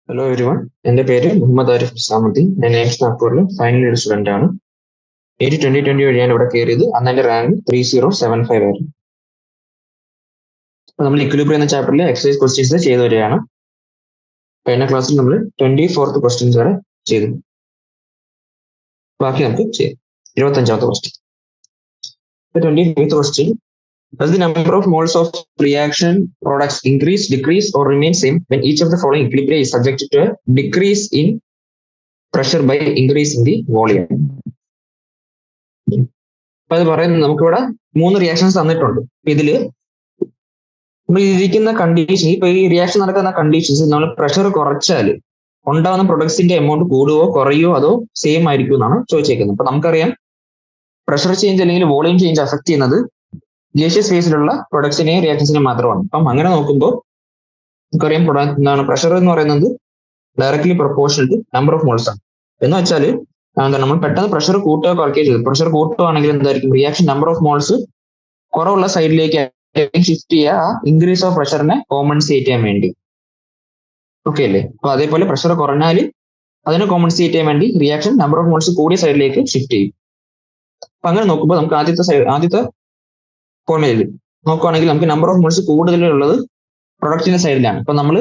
Hello everyone, എൻ്റെ പേര് മുഹമ്മദ് ആരിഫ് ഇസ്ലാമുദ്ദീൻ. ഞാൻ എയിംസ് നാഗ്പൂരിൽ ഫൈനൽ ഇയർ സ്റ്റുഡൻ്റ് ആണ്. 2020 വഴിയാണ് ഇവിടെ കയറിയത്. അന്ന് എൻ്റെ റാങ്ക് 3075 ആയിരുന്നു. അപ്പോൾ നമ്മൾ ഇക്വിലിബ്രിയം എന്ന ചാപ്റ്ററിൽ എക്സസൈസ് ക്വസ്റ്റ്യൻസ് ചെയ്തു വരികയാണ്. കഴിഞ്ഞ ക്ലാസ്സിൽ നമ്മൾ 24th ക്വസ്റ്റ്യൻസ് വരെ ചെയ്തു. ബാക്കി നമുക്ക് ചെയ്യാം. 25ാമത്തെ question. 25th question. Does the number of moles of reaction products increase, decrease, or remain same when each of the following equilibria is subjected to a decrease in pressure by increase in the volume? അപ്പൊ അത് പറയുന്നത് നമുക്കിവിടെ 3 reactions തന്നിട്ടുണ്ട്. ഇതില് ഇരിക്കുന്ന condition, ഇപ്പൊ ഈ reaction നടക്കുന്ന കണ്ടീഷൻസ് നമ്മൾ പ്രഷർ കുറച്ചാൽ ഉണ്ടാകുന്ന പ്രൊഡക്ട്സിന്റെ എമൗണ്ട് കൂടുകയോ കുറയോ അതോ സെയിം ആയിരിക്കും എന്നാണ് ചോദിച്ചേക്കുന്നത്. അപ്പൊ നമുക്കറിയാം പ്രഷർ ചേഞ്ച് അല്ലെങ്കിൽ വോളിയം ചേഞ്ച് അഫക്ട് ചെയ്യുന്നത് ഗേഷ്യസ് ഫേസിലുള്ള പ്രൊഡക്ട്സിനെയും റിയാക്ഷൻസിനെയും മാത്രമാണ്. അപ്പം അങ്ങനെ നോക്കുമ്പോൾ നമുക്കറിയാം എന്താണ് പ്രഷർ എന്ന് പറയുന്നത് directly proportional to number of moles ആണ്. എന്ന് വെച്ചാൽ എന്താണ് നമ്മൾ പെട്ടെന്ന് പ്രഷർ കൂട്ടുക കുറയ്ക്കുകയോ ചെയ്തു. പ്രഷർ കൂട്ടുകയാണെങ്കിൽ എന്തായിരിക്കും റിയാക്ഷൻ നമ്പർ ഓഫ് മോൾസ് കുറവുള്ള സൈഡിലേക്ക് ഷിഫ്റ്റ് ചെയ്യുക, ഇൻക്രീസ് ഓഫ് പ്രഷറിനെ കോമ്പൻസേറ്റ് ചെയ്യാൻ വേണ്ടി. ഓക്കെ അല്ലേ? അപ്പൊ അതേപോലെ പ്രഷർ കുറഞ്ഞാൽ അതിനെ കോമ്പൻസേറ്റ് ചെയ്യാൻ വേണ്ടി റിയാക്ഷൻ നമ്പർ ഓഫ് മോൾസ് കൂടിയ സൈഡിലേക്ക് ഷിഫ്റ്റ് ചെയ്യും. അപ്പൊ അങ്ങനെ നോക്കുമ്പോൾ നമുക്ക് ആദ്യത്തെ ഫോർമുലയിൽ നോക്കുവാണെങ്കിൽ നമുക്ക് നമ്പർ ഓഫ് മോൾസ് കൂടുതലുള്ളത് പ്രൊഡക്റ്റിന്റെ സൈഡിലാണ്. അപ്പൊ നമ്മൾ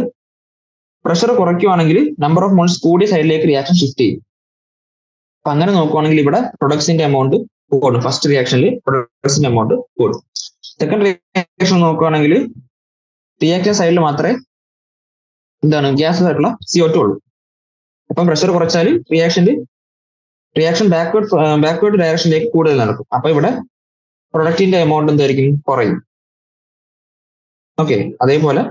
പ്രഷർ കുറയ്ക്കുവാണെങ്കിൽ നമ്പർ ഓഫ് മോൾസ് കൂടിയ സൈഡിലേക്ക് റിയാക്ഷൻ ഷിഫ്റ്റ് ചെയ്യും. അപ്പൊ അങ്ങനെ നോക്കുവാണെങ്കിൽ ഇവിടെ പ്രൊഡക്ട്സിന്റെ എമൗണ്ട് കൂടും. ഫസ്റ്റ് റിയാക്ഷനിൽ പ്രൊഡക്ട്സിന്റെ എമൗണ്ട് കൂടും. സെക്കൻഡ് റിയാക്ഷൻ നോക്കുവാണെങ്കിൽ റിയാക്ഷൻ സൈഡിൽ മാത്രമേ എന്താണ് ഗ്യാസ് ആയിട്ടുള്ള CO2 ഉള്ളൂ. അപ്പം പ്രഷർ കുറച്ചാൽ റിയാക്ഷൻ ബാക്ക്വേർഡ് ഡയറക്ഷനിലേക്ക് കൂടുതൽ നടക്കും. അപ്പൊ ഇവിടെ പ്രൊഡക്റ്റിന്റെ എമൗണ്ട് എന്തായിരിക്കും? കുറയും. ഓക്കെ, അതേപോലെ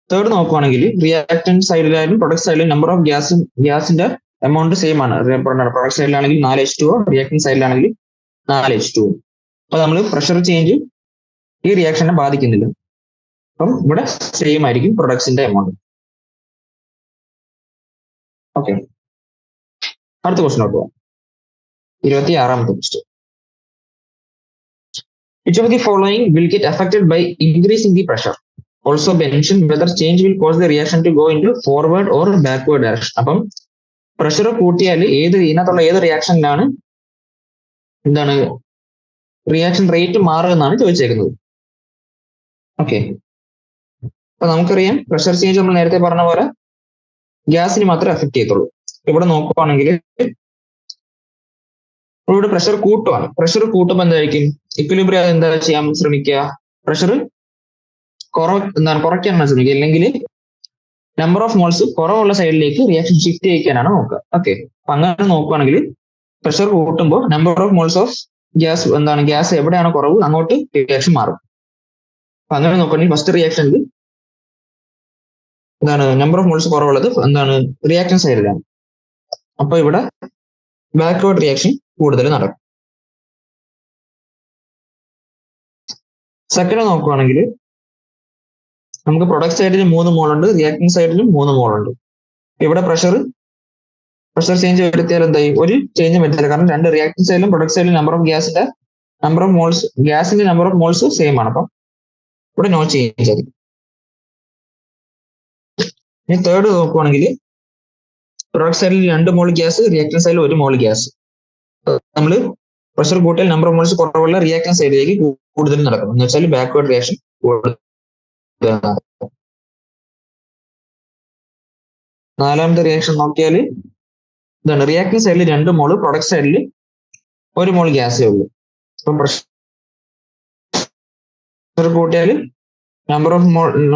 തേർഡ് നോക്കുവാണെങ്കിൽ റിയാക്ടൻ സൈഡിലായാലും പ്രൊഡക്റ്റ് സൈഡിലും നമ്പർ ഓഫ് ഗ്യാസിന്റെ എമൗണ്ട് സെയിം ആണ്. പ്രൊഡക്റ്റ് സൈഡിലാണെങ്കിൽ 4H2O, റിയാക്ടൻ സൈഡിലാണെങ്കിൽ 4H2O. അപ്പൊ നമ്മൾ പ്രഷർ ചേഞ്ച് ഈ റിയാക്ഷനെ ബാധിക്കുന്നില്ല. അപ്പം ഇവിടെ സെയിം ആയിരിക്കും പ്രൊഡക്ട്സിന്റെ എമൗണ്ട്. ഓക്കെ, അടുത്ത ക്വസ്റ്റ്യൻ പോവാം. 26ാമത്തെ question. Which of the following will get affected by increasing the pressure? Also mention whether change will cause the reaction to go into forward or backward direction. അപ്പം pressure കൂട്ടിയാൽ ഇതിനകത്തുള്ള ഏത് റിയാക്ഷനിലാണ് എന്താണ് reaction rate മാറുക എന്നാണ് ചോദിച്ചേക്കുന്നത്. Okay, അപ്പൊ നമുക്കറിയാം pressure change നമ്മൾ നേരത്തെ പറഞ്ഞ പോലെ ഗ്യാസിന് മാത്രമേ അഫക്ട് ചെയ്യത്തുള്ളൂ. ഇവിടെ നോക്കുവാണെങ്കിൽ ഇവിടെ പ്രഷർ കൂട്ടുവാണ്. പ്രഷർ കൂട്ടുമ്പോൾ എന്തായിരിക്കും ഇക്വിലിബ്രിയം എന്താ ചെയ്യാൻ ശ്രമിക്കുക? പ്രഷർ കുറയ്ക്കാനാണ് ശ്രമിക്കുക, അല്ലെങ്കിൽ നമ്പർ ഓഫ് മോൾസ് കുറവുള്ള സൈഡിലേക്ക് റിയാക്ഷൻ ഷിഫ്റ്റ് ചെയ്യിക്കാനാണ് നോക്കുക. ഓക്കെ, അപ്പൊ അങ്ങനെ നോക്കുവാണെങ്കിൽ പ്രഷർ കൂട്ടുമ്പോൾ number of moles of gas എവിടെയാണ് കുറവ് അങ്ങോട്ട് റിയാക്ഷൻ മാറും. അപ്പൊ അങ്ങനെ നോക്കുകയാണെങ്കിൽ ഫസ്റ്റ് റിയാക്ഷനിൽ നമ്പർ ഓഫ് മോൾസ് കുറവുള്ളത് റിയാക്ഷൻ സൈഡിലാണ്. അപ്പൊ ഇവിടെ ബാക്ക്വേർഡ് റിയാക്ഷൻ കൂടുതൽ നടക്കും. സെക്കൻഡ് നോക്കുവാണെങ്കിൽ നമുക്ക് പ്രൊഡക്റ്റ് സൈഡിൽ 3 മോളുണ്ട്, റിയാക്ടിങ് സൈഡിലും 3 മോളുണ്ട്. ഇവിടെ പ്രഷർ ചേഞ്ച് വരുത്തിയാൽ എന്തായി? ഒരു ചേഞ്ചും വരുത്തില്ല, കാരണം രണ്ട് റിയാക്ടിങ് സൈഡിലും പ്രൊഡക്റ്റ് സൈഡിലും ഗ്യാസിന്റെ നമ്പർ ഓഫ് മോൾസ് സെയിം ആണ്. അപ്പം ഇവിടെ നോ ചേഞ്ച് ആയിരിക്കും. ഇനി തേർഡ് നോക്കുവാണെങ്കിൽ പ്രൊഡക്റ്റ് സൈഡിൽ 2 മോൾ ഗ്യാസ്, റിയാക്ടിങ് സൈഡിൽ 1 മോൾ ഗ്യാസ്. നമ്മൾ പ്രഷർ കൂട്ടിയാൽ നമ്പർ ഓഫ് മോൾസ് കുറവുള്ള റിയാക്ടിങ് സൈഡിലേക്ക് കൂടുതൽ നടക്കും. എന്ന് വെച്ചാൽ ബാക്ക്വേർഡ് റിയാക്ഷൻ കൂടുതൽ. നാലാമത്തെ റിയാക്ഷൻ നോക്കിയാൽ റിയാക്ടിങ് സൈഡിൽ 2 മോള്, പ്രൊഡക്റ്റ് സൈഡിൽ 1 മോൾ ഗ്യാസേ ഉള്ളൂ. അപ്പം പ്രഷർ കൂട്ടിയാൽ നമ്പർ ഓഫ്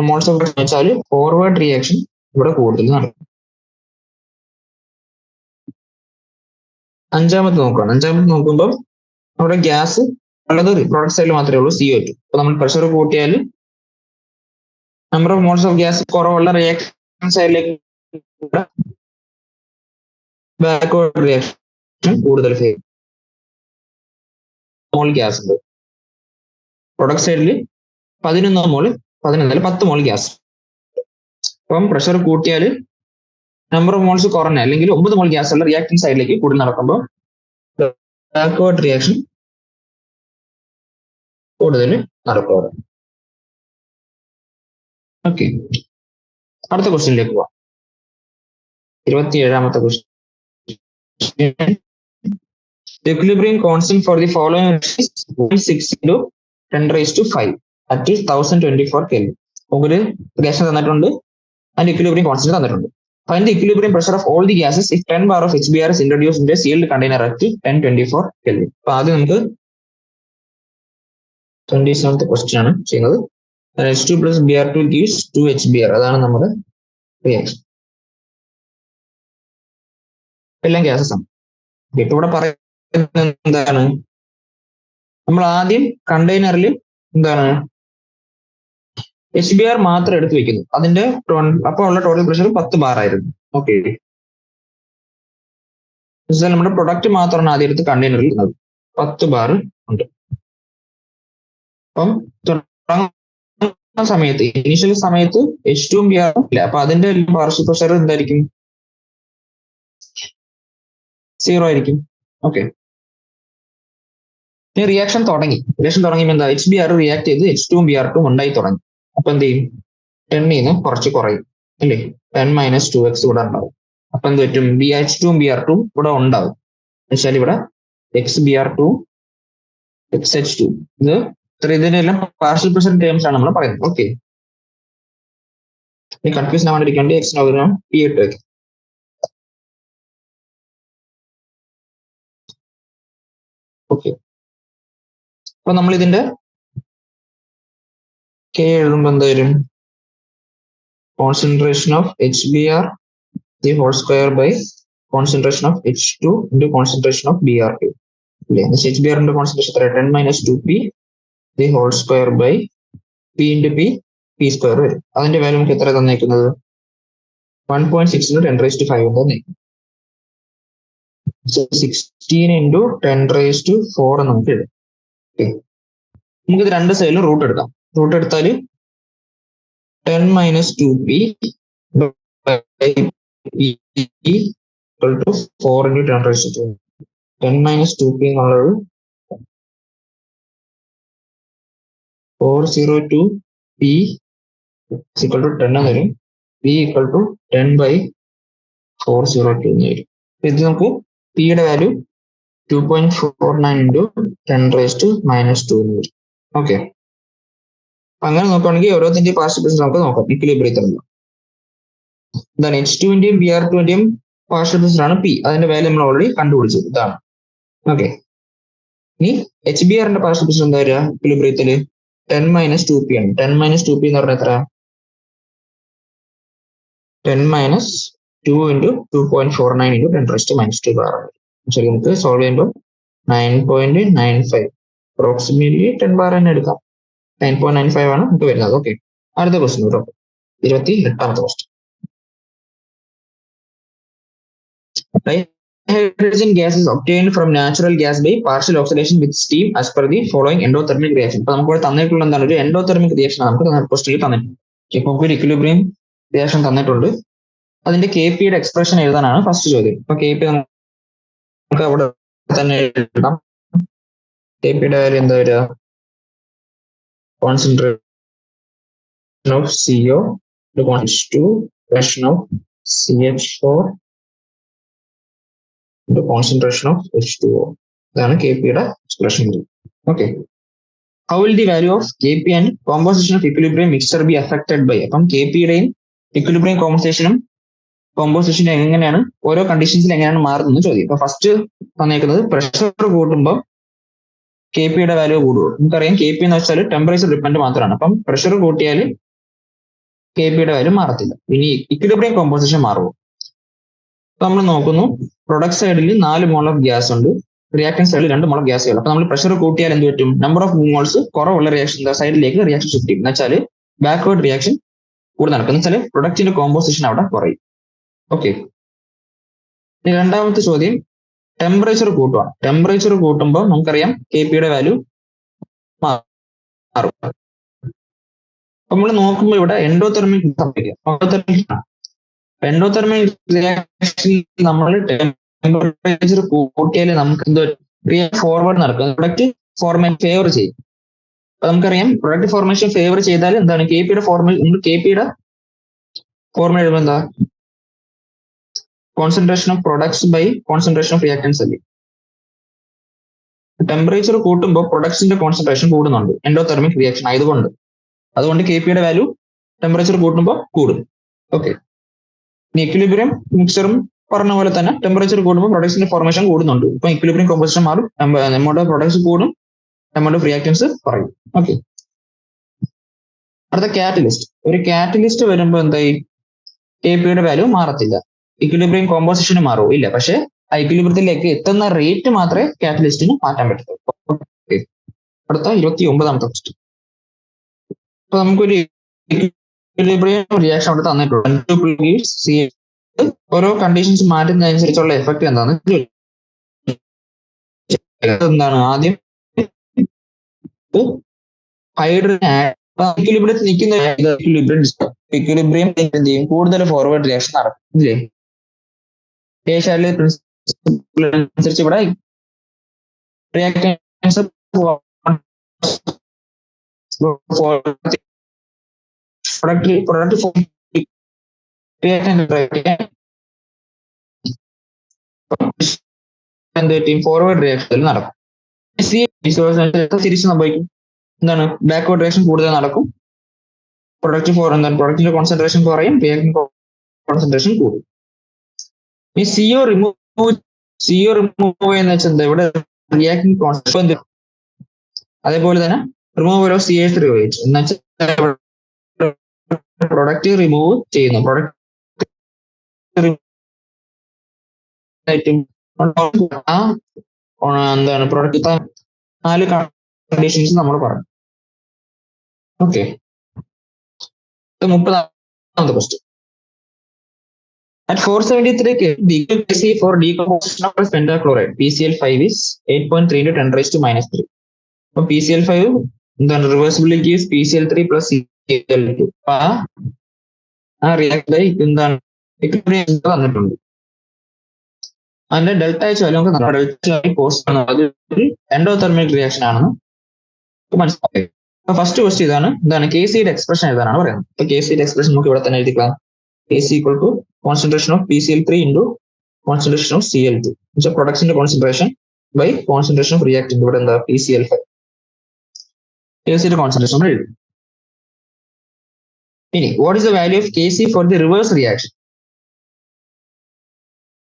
മോൾസ് ഓഫ് വെച്ചാൽ ഫോർവേഡ് റിയാക്ഷൻ ഇവിടെ കൂടുതൽ നടക്കും. അഞ്ചാമത്തെ നോക്കുമ്പോൾ അവിടെ ഗ്യാസ് ഉള്ളത് പ്രൊഡക്റ്റ് സൈഡിൽ മാത്രമേ ഉള്ളൂ, CO2. അപ്പൊ നമ്മൾ പ്രഷർ കൂട്ടിയാൽ number of moles of gas കുറവുള്ള റിയാക്ഷൻ സൈഡിലേക്ക് ബാക്ക്വേർഡ് റിയാക്ഷൻ കൂടുതൽ മോൾ ഗ്യാസ് ഉണ്ട്. പ്രൊഡക്റ്റ് സൈഡിൽ 10 മോൾ ഗ്യാസ്. അപ്പം പ്രഷർ കൂട്ടിയാൽ നമ്പർ ഓഫ് മോൾസ് കുറഞ്ഞ അല്ലെങ്കിൽ 9 മോൾ ഗ്യാസ് ഉള്ള റിയാക്ടിങ് സൈഡിലേക്ക് കൂടുതൽ നടക്കുമ്പോൾ ബാക്ക്വേർഡ് റിയാക്ഷൻ കൂടുതൽ നടക്കുക. ഓക്കെ, അടുത്ത ക്വസ്റ്റ്യനിലേക്ക് പോവാം. 27ാമത്തെ question. Equilibrium constant for the following is 0.6 into 10 raised to 5 at 1024 Kelvin. ഒരു റിയാക്ഷൻ തന്നിട്ടുണ്ട്, അതിന്റെ equilibrium constant തന്നിട്ടുണ്ട്. Find the equilibrium pressure of all the gases if 10 bar of HBr is introduced into a sealed container at 1024 Kelvin. അപ്പൊ ആദ്യം നമുക്ക് 27th question ആണ് ചെയ്യുന്നത്. H2 plus Br2 gives 2 HBr. അതാണ് നമ്മുടെ റിയാക്ഷൻ. എല്ലാം ഗ്യാസസ് ആണ്. ഇപ്പൊ ഇവിടെ പറയുന്നത് എന്താണ്, നമ്മൾ ആദ്യം കണ്ടെയ്നറിൽ എന്താണ് HBr മാത്രം എടുത്ത് വെക്കുന്നു. അതിന്റെ അപ്പോൾ ഉള്ള ടോട്ടൽ പ്രഷർ 10 ബാർ ആയിരുന്നു. ഓക്കെ, നമ്മുടെ പ്രൊഡക്റ്റ് മാത്രമാണ് ആദ്യം എടുത്ത് കണ്ടെയ്നറിൽ ഇടുന്നത്. 10 ബാർ ഉണ്ട്. അപ്പം തുടങ്ങുന്ന സമയത്ത് ഇനീഷ്യൽ സമയത്ത് H2 Br ഇല്ല, അപ്പൊ അതിന്റെ പാർഷ്യൽ പ്രഷർ എന്തായിരിക്കും, 0 ആയിരിക്കും. ഓക്കെ, റിയാക്ഷൻ തുടങ്ങിയപ്പോൾ എന്താ, HBr റിയാക്ട് ചെയ്ത് H2 Br2 ഉണ്ടായി തുടങ്ങി. അപ്പൊ എന്ത് ചെയ്യും, 10 കുറച്ച് കുറയും അല്ലേ, 10 - 2x ഇവിടെ ഉണ്ടാവും. അപ്പൊ എന്ത് പറ്റും, H2 Br2 ഇവിടെ ഉണ്ടാവും. എന്നുവെച്ചാൽ ഇവിടെ XBr2 XH2 ഇതിനെല്ലാം പാർഷ്യൽ പ്രഷർ ടേംസ് ആണ് നമ്മൾ പറയുന്നത്. ഓക്കെ, കൺഫ്യൂഷൻ ആവാണ്ടിരിക്കേണ്ടി X P ഇട്ട് വെക്കാം. ഓക്കെ, അപ്പൊ നമ്മൾ ഇതിന്റെ K എഴുതുമ്പോൾ എന്തായാലും concentration of HBr the whole square by concentration of H2 into concentration of Br2 അല്ലേ. HBr ന്റെ കോൺസെൻട്രേഷൻ എത്ര, 10 - 2p the whole square by p into p square വരും. അതിന്റെ വാല്യൂ നമുക്ക് എത്ര തന്നേക്കുന്നത്, 1.6 into 10 raised to 5 തന്നേക്കും. 16 into 10 raised to 4 നമുക്ക് എഴുതാം. Okay, നമുക്കിത് രണ്ട് സൈഡിലും റൂട്ട് എടുക്കാം. റൂട്ട് എടുത്താൽ 10 - 2p equal to 4 into 10 raised to 2. 10 - 2p എന്നുള്ളത് 402p equal to 10 എന്ന് വരും. p equal to 10/402 എന്ന് വരും. ഇത് നമുക്ക് p യുടെ വാല്യൂ 2.49 into 10 raised to -2 എന്ന് വരും. ഓക്കെ, അങ്ങനെ നോക്കുകയാണെങ്കിൽ ഓരോത്തിന്റെ പാർഷ്യൽ പ്രഷർ നമുക്ക് നോക്കാം ഇക്വിലിബ്രിയത്തിലുള്ള. ഇതാണ് H2-ന്റെയും Br2-ന്റെയും പാർഷ്യൽ പ്രഷർ ആണ് P. അതിന്റെ വാല്യൂ നമ്മൾ ഓൾറെഡി കണ്ടുപിടിച്ചു, ഇതാണ്. ഓക്കെ, ഇനി HBr ന്റെ പാർഷ്യൽ പ്രഷർ എന്താ വരിക ഇക്വിലിബ്രിയത്തില്, 10 - 2p ആണ്. 10 - 2p എന്ന് പറഞ്ഞാൽ എത്ര, 10 - 2 into 2.49 into 10 raised to -2 bar. ശരി, നമുക്ക് സോൾവ് ചെയ്യുമ്പോൾ 9.95 അപ്രോക്സിമേറ്റ്ലി 10 ബാർ തന്നെ എടുക്കാം. 9.95 ആണ് നമുക്ക് വരുന്നത്. ഓക്കെ, അടുത്ത ക്വസ്റ്റ്യൻ കേട്ടോ, 28ാമത്തെ question. Hydrogen gas is obtained from natural gas by partial oxidation with steam as per the following endothermic reaction. ഇപ്പൊ നമുക്ക് തന്നിട്ടുള്ള എന്താണ്, ഒരു എൻഡോതെർമിക് റിയാക്ഷൻ നമുക്ക് ക്വസ്റ്റ്യൻ തന്നിട്ടുണ്ട്. ഇപ്പൊ ഒരു ഇക്വിലിബ്രിയം റിയാക്ഷൻ തന്നിട്ടുണ്ട്, അതിന്റെ KP യുടെ എക്സ്പ്രഷൻ എഴുതാനാണ് ഫസ്റ്റ് ചോദ്യം. ഇപ്പൊ KP നമുക്ക് അവിടെ തന്നെ എഴുതാം. KP യുടെ വാല്യൂ എന്താ വരിക, concentration of CO to concentration of CH4 into concentration of H2O. ഇതാണ് KP യുടെ expression. Okay, how will the value of KP and composition of equilibrium mixture be affected by? അപ്പം KP യുടെയും equilibrium കോമ്പോസിഷനും എങ്ങനെയാണ് ഓരോ കണ്ടീഷൻസിൽ എങ്ങനെയാണ് മാറുന്നത് ചോദ്യം. ഇപ്പൊ ഫസ്റ്റ് തന്നേക്കുന്നത് പ്രഷർ കൂട്ടുമ്പോൾ KP യുടെ വാല്യൂ കൂടുക. നമുക്കറിയാം KP എന്ന് വെച്ചാൽ ടെമ്പറേച്ചർ ഡിപ്പെൻഡ് മാത്രമാണ്. അപ്പം പ്രഷർ കൂട്ടിയാൽ KP യുടെ വാല്യൂ മാറത്തില്ല. ഇനി ഇക്വിലിബ്രിയം കോമ്പോസിഷൻ മാറുമോ, നമ്മൾ നോക്കുന്നു. പ്രൊഡക്റ്റ് സൈഡിൽ 4 മോൾ ഓഫ് ഗ്യാസ് ഉണ്ട്, റിയാക്ടൻ സൈഡിൽ 2 മോൾ ഓഫ് ഗ്യാസ് ഉണ്ട്. അപ്പൊ നമ്മൾ പ്രഷർ കൂട്ടിയാൽ എന്ത് പറ്റും, നമ്പർ ഓഫ് മോൾസ് കുറവുള്ള റിയാക്ഷൻ സൈഡിലേക്ക് റിയാക്ഷൻ ഷിഫ്റ്റ് ചെയ്യും. എന്ന് വെച്ചാൽ ബാക്ക്വേർഡ് റിയാക്ഷൻ കൂടുതൽ നടക്കും. എന്ന് വെച്ചാൽ പ്രൊഡക്റ്റിന്റെ കോമ്പോസിഷൻ അവിടെ കുറയും. ഓക്കെ, രണ്ടാമത്തെ ചോദ്യം ടെമ്പറേച്ചർ കൂട്ടുവാണ്. ടെമ്പറേച്ചർ കൂട്ടുമ്പോൾ നമുക്കറിയാം KP യുടെ വാല്യൂ മാറും. നമ്മൾ നോക്കുമ്പോൾ ഇവിടെ എൻഡോതെർമിക് റിയാക്ഷനിൽ നമ്മൾ ടെമ്പറേച്ചർ കൂട്ടിയാൽ നമുക്ക് എന്തോ ഫോർവേഡ് നടക്കും, പ്രൊഡക്റ്റ് ഫോർമേഷൻ ഫേവർ ചെയ്യും. അപ്പൊ നമുക്കറിയാം പ്രൊഡക്റ്റ് ഫോർമേഷൻ ഫേവർ ചെയ്താൽ എന്താണ് KP യുടെ ഫോർമുല എഴുതുമ്പോൾ എന്താ, concentration of products by concentration of reactants അല്ലേ. ടെമ്പറേച്ചർ കൂട്ടുമ്പോൾ പ്രൊഡക്ട്സിന്റെ കോൺസെൻട്രേഷൻ കൂടുന്നുണ്ട് എൻഡോതെർമിക് റിയാക്ഷൻ ആയതുകൊണ്ട്. അതുകൊണ്ട് കെ പിയുടെ വാല്യൂ ടെമ്പറേച്ചർ കൂട്ടുമ്പോൾ കൂടും. ഓക്കെ. ഇനി ഇക്വിലിബ്രിയം മിക്സറും പറഞ്ഞ പോലെ തന്നെ ടെമ്പറേച്ചർ കൂടുമ്പോൾ പ്രൊഡക്ട്സിന്റെ ഫോർമേഷൻ കൂടുന്നുണ്ട്. ഇപ്പൊ ഇക്വിലിബ്രിയം കോമ്പോസിഷൻ മാറും, നമ്മുടെ പ്രൊഡക്ട്സ് കൂടും, നമ്മുടെ റിയാക്ടൻസ് പറയും. ഓക്കെ. അടുത്ത കാറ്റലിസ്റ്റ്. ഒരു കാറ്റലിസ്റ്റ് വരുമ്പോൾ എന്തായി, കെ പിയുടെ വാല്യൂ മാറത്തില്ല. ഇക്വിലിബ്രിയം കോമ്പോസിഷന് മാറുമോ ഇല്ല, പക്ഷെ ആ ഇക്വിലിബ്രിയത്തിലേക്ക് എത്തുന്ന റേറ്റ് മാത്രമേ കാറ്റലിസ്റ്റിന് മാറ്റാൻ പറ്റത്തുള്ളൂ. അടുത്ത 29ാമത്തെ ക്വസ്റ്റ്യൻ. അപ്പൊ നമുക്കൊരു ഇക്വിലിബ്രിയം റിയാക്ഷൻ അവിടെ തന്നിട്ടുണ്ട്. ഓരോ കണ്ടീഷൻസ് മാറ്റുന്നതനുസരിച്ചുള്ള എഫക്ട് എന്താണ് ആദ്യം ഹൈഡ്രജൻ ഇക്വിലിബ്രിയത്തിൽ നിൽക്കുന്ന ഇക്വിലിബ്രിയം എന്ത് ചെയ്യും, കൂടുതൽ ഫോർവേഡ് റിയാക്ഷൻ നടക്കും ഇല്ലേ. പ്രിൻസിപ്പിൾ അനുസരിച്ച് ഇവിടെ റിയാക്ടൻസ് ഫോർവേഡ് റിയാക്ഷൻ നടക്കും. തിരിച്ച് സംഭവിക്കും, എന്താണ് ബാക്ക്വേർഡ് റിയാക്ഷൻ കൂടുതൽ നടക്കും. പ്രൊഡക്റ്റിന്റെ കോൺസെൻട്രേഷൻ കുറയും, റിയാക്ടന്റ് കോൺസെൻട്രേഷൻ കൂടും. ഈ സിഒ റിമൂവ് എന്ന് വെച്ചാൽ എന്താ, ഇവിടെ റിയാക്ടന്റ് കോൺസെൻട്രേഷൻ. അതേപോലെ തന്നെ റിമൂവൽ ഓഫ് CH3OH എന്ന് വെച്ചാൽ പ്രൊഡക്റ്റ് റിമൂവ് ചെയ്യുന്നു. എന്താണ് പ്രൊഡക്റ്റ് 4 കണ്ടീഷൻസ് നമ്മൾ പറഞ്ഞു. Okay. 30ാമത്തെ question. At 473 Kc for decomposition of pentachloride, PCl5 is 8.3 into 10 raised to -3. അപ്പൊ PCl5 എന്താണ് reversibility is PCl3 plus CL2. ആ റിയാക്ട് എന്താണ് തന്നിട്ടുണ്ട്. അതിന്റെ ഡെൽറ്റ എച്ച് വാല്യൂ നമുക്ക് എൻഡോതെർമിക് റിയാക്ഷൻ ആണെന്ന് മനസ്സിലാക്കി. അപ്പൊ ഫസ്റ്റ് ക്വസ്റ്റ്യൻ ഇതാണ്, എന്താണ് Kcയുടെ എക്സ്പ്രഷൻ എഴുതാനാണ് പറയുന്നത്. അപ്പൊ Kcയുടെ എക്സ്പ്രഷൻ നമുക്ക് ഇവിടെ തന്നെ എഴുതിക്കാം. Kc equal to concentration of PCl3 into concentration of Cl2. which is productന്റെ concentration by concentration of reactant. ഇവിടെ എന്താ PCl5. Kcയുടെ concentration എഴുതും. ഇനി what is the value of Kc for the reverse reaction